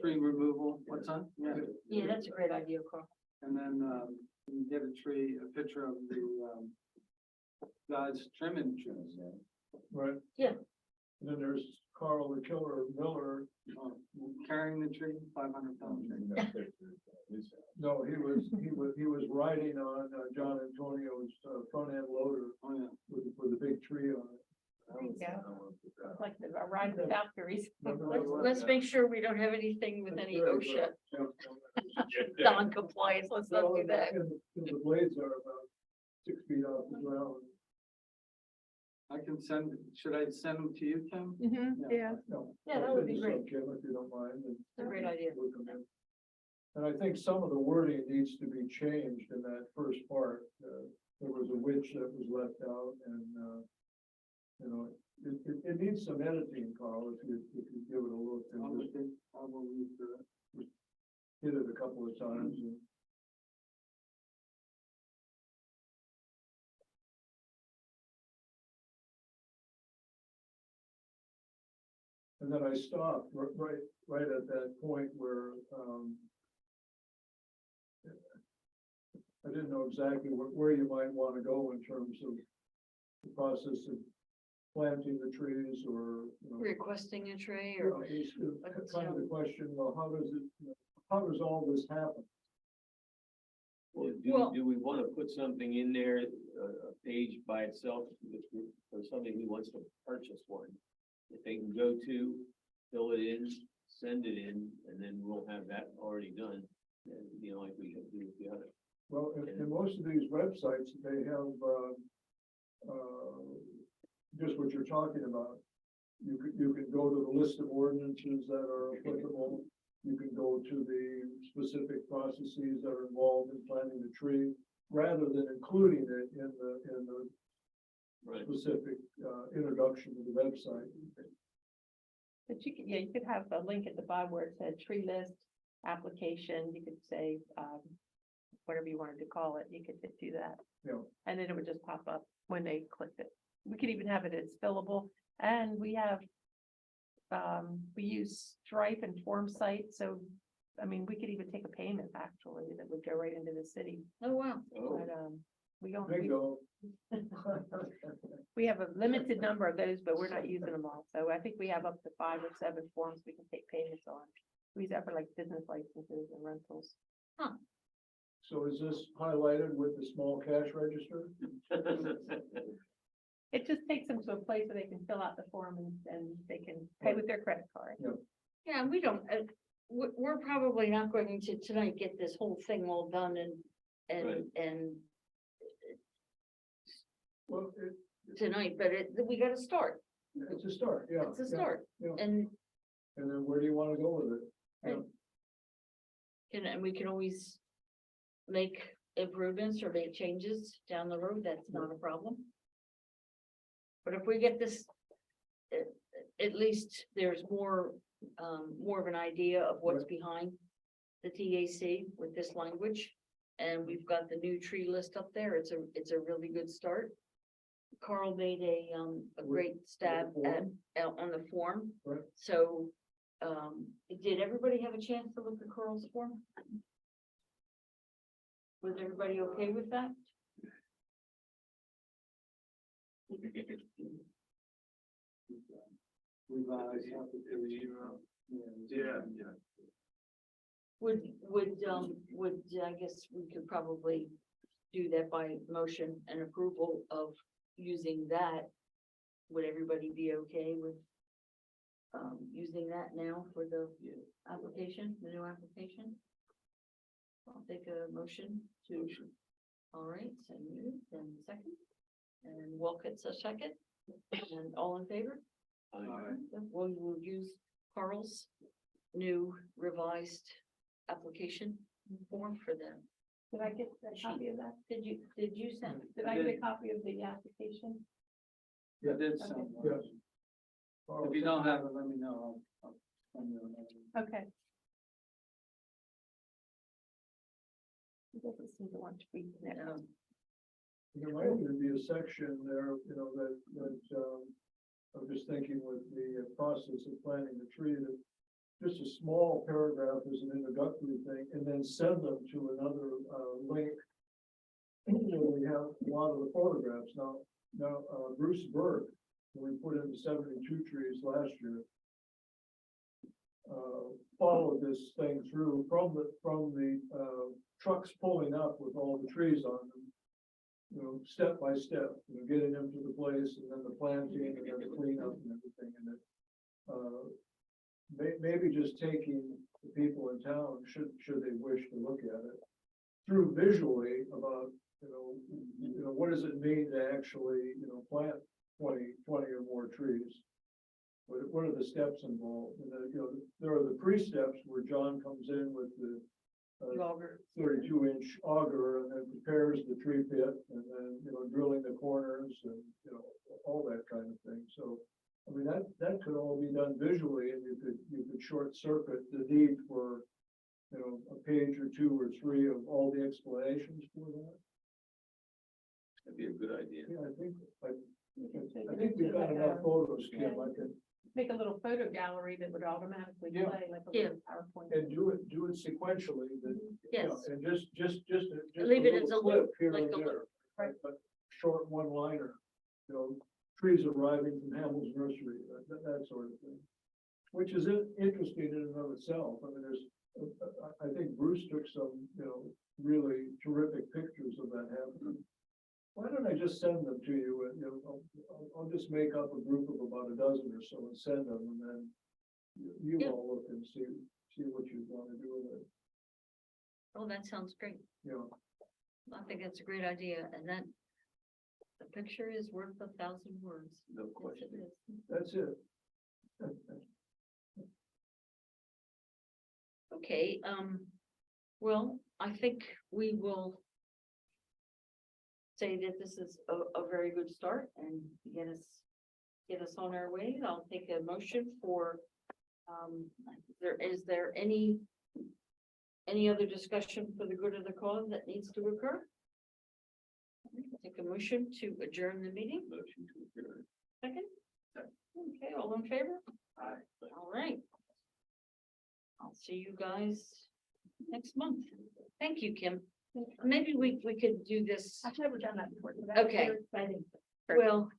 S7: tree removal. What's that? Yeah.
S1: yeah, that's a great idea, Carl.
S7: And then, you get a tree, a picture of the, guys trimming the trees.
S3: Right.
S1: Yeah.
S3: And then there's Carl the Killer Miller.
S7: Carrying the tree, 500-pound tree.
S3: No, he was riding on John Antonio's front end loader
S7: Oh, yeah.
S3: with a big tree on it.
S9: There you go. Like a ride with Valkyries.
S1: Let's make sure we don't have anything with any
S3: That's
S1: OSHA
S3: right.
S1: non-compliance. Let's not do that.
S3: And the blades are about 6 feet off the ground.
S7: I can send, should I send them to you, Kim?
S9: Yeah,
S3: No.
S1: Yeah, that would be great.
S3: Jim, if you don't mind. and-
S1: It's a great idea.
S3: We'll come in. And I think some of the wording needs to be changed in that first part. There was a witch that was left out and, it needs some editing, Carl, if you give it a look
S7: I
S3: and just
S7: will read through it.
S3: hit it a couple of times. And then I stopped right at that point where, I didn't know exactly where you might want to go in terms of the process of planting the trees or,
S1: Requesting a tree
S3: you
S1: or,
S3: know, it's kind of the question, well, how does all this happen?
S2: Well,
S1: Well-
S2: do we want to put something in there, a page by itself, for somebody who wants to purchase one? If they can go to, fill it in, send it in, and then we'll have that already done. And, like we do with the other.
S3: Well, in most of these websites, they have, just what you're talking about. You can go to the list of ordinances that are applicable. You can go to the specific processes that are involved in planting the tree, rather than including it in the
S2: Right.
S3: specific, introduction to the website.
S9: but you could have a link at the bottom where it said tree list, application, you could say, whatever you wanted to call it, you could do that.
S3: Yeah.
S9: And then it would just pop up when they clicked it. We could even have it as fillable, and we have, we use Stripe and Formsite, so, I mean, we could even take a payment actually that would go right into the city,
S1: Oh, wow.
S2: Oh,
S9: but, we don't,
S3: Bingo.
S9: we have a limited number of those, but we're not using them all, so I think we have up to 5 or 7 forms we can take payments on. We use that for like business licenses and rentals.
S3: So is this highlighted with the small cash register?
S9: It just takes them to a place where they can fill out the form and they can pay with their credit card.
S1: Yeah, we don't, we're probably not going to tonight get this whole thing all done
S2: Right.
S1: and
S3: Well,
S1: tonight, but we gotta start.
S3: it's a start, yeah.
S1: It's a
S3: yeah.
S1: start.
S3: yeah.
S1: And,
S3: And then where do you want to go with it?
S1: and we can always make improvements or make changes down the road. That's not a problem. But if we get this, at least there's more of an idea of what's behind the TAC with this language. And we've got the new tree list up there. It's a really good start. Carl made a great stab on the form.
S3: Right.
S1: So, did everybody have a chance to look at Carl's form? Was everybody okay with that?
S7: Revise.
S4: Yeah.
S1: Would, I guess we could probably do that by motion and approval of using that. Would everybody be okay with using that now for the application, the new application? I'll take a motion to, all right, so moved, and second, and Wolcott's a second, and all in favor? We will use Carl's new revised application form for them.
S9: Did I get a copy of that?
S1: Did you send?
S9: Did I get a copy of the application?
S7: I did some.
S3: Yes.
S7: If you don't have it, let me know. I'll send you another.
S9: Okay. He doesn't seem to want to read it.
S3: There might even be a section there, that, I'm just thinking with the process of planting the tree, that just a small paragraph as an introductory thing, and then send them to another, link. Where we have a lot of the photographs now, Bruce Berg, when we put in the 72 trees last year. Followed this thing through from the trucks pulling up with all the trees on them. Step by step, getting them to the place and then the planting and then the cleanup and everything. And it, maybe just taking the people in town, should they wish to look at it, through visually about, what does it mean to actually, plant 20 or more trees? What are the steps involved? And then, there are the pre-steps where John comes in with the 32-inch auger and then prepares the tree pit and then, drilling the corners and, all that kind of thing. So, I mean, that could all be done visually and you could short circuit the need for, a page or 2 or 3 of all the explanations for that.
S2: That'd be a good idea.
S3: Yeah, I think we've got enough photos, Kim. I can,
S9: Make a little photo gallery that would automatically
S3: Yeah.
S9: play like a
S1: Yeah.
S9: little PowerPoint.
S3: and do it sequentially, then,
S1: Yes.
S3: and just
S1: Leave it as a
S3: clip
S1: loop,
S3: here
S1: like
S3: and
S1: a
S3: there,
S1: loop.
S3: right? But short one-liner, trees arriving from Hamill's nursery, that sort of thing. Which is interesting in and of itself. I mean, I think Bruce took some, really terrific pictures of that happening. Why don't I just send them to you and, I'll just make up a group of about a dozen or so and send them and then you
S1: Yeah.
S3: all look and see what you want to do with it,
S1: Oh, that sounds great. I think that's a great idea, and that the picture is worth 1,000 words.
S2: No
S1: Yes,
S2: question.
S1: it is.
S3: That's it.
S1: Okay, well, I think we will say that this is a very good start and get us on our way. I'll take a motion for, is there any Any other discussion for the good of the cause that needs to occur? Take a motion to adjourn the meeting.
S2: Motion to adjourn.
S1: Second? Okay, all in favor? All right. I'll see you guys next month. Thank you, Kim. Maybe we could do this.
S9: I've never done that before.
S1: Okay. Well,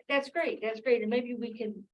S1: that's great. That's great. And maybe we can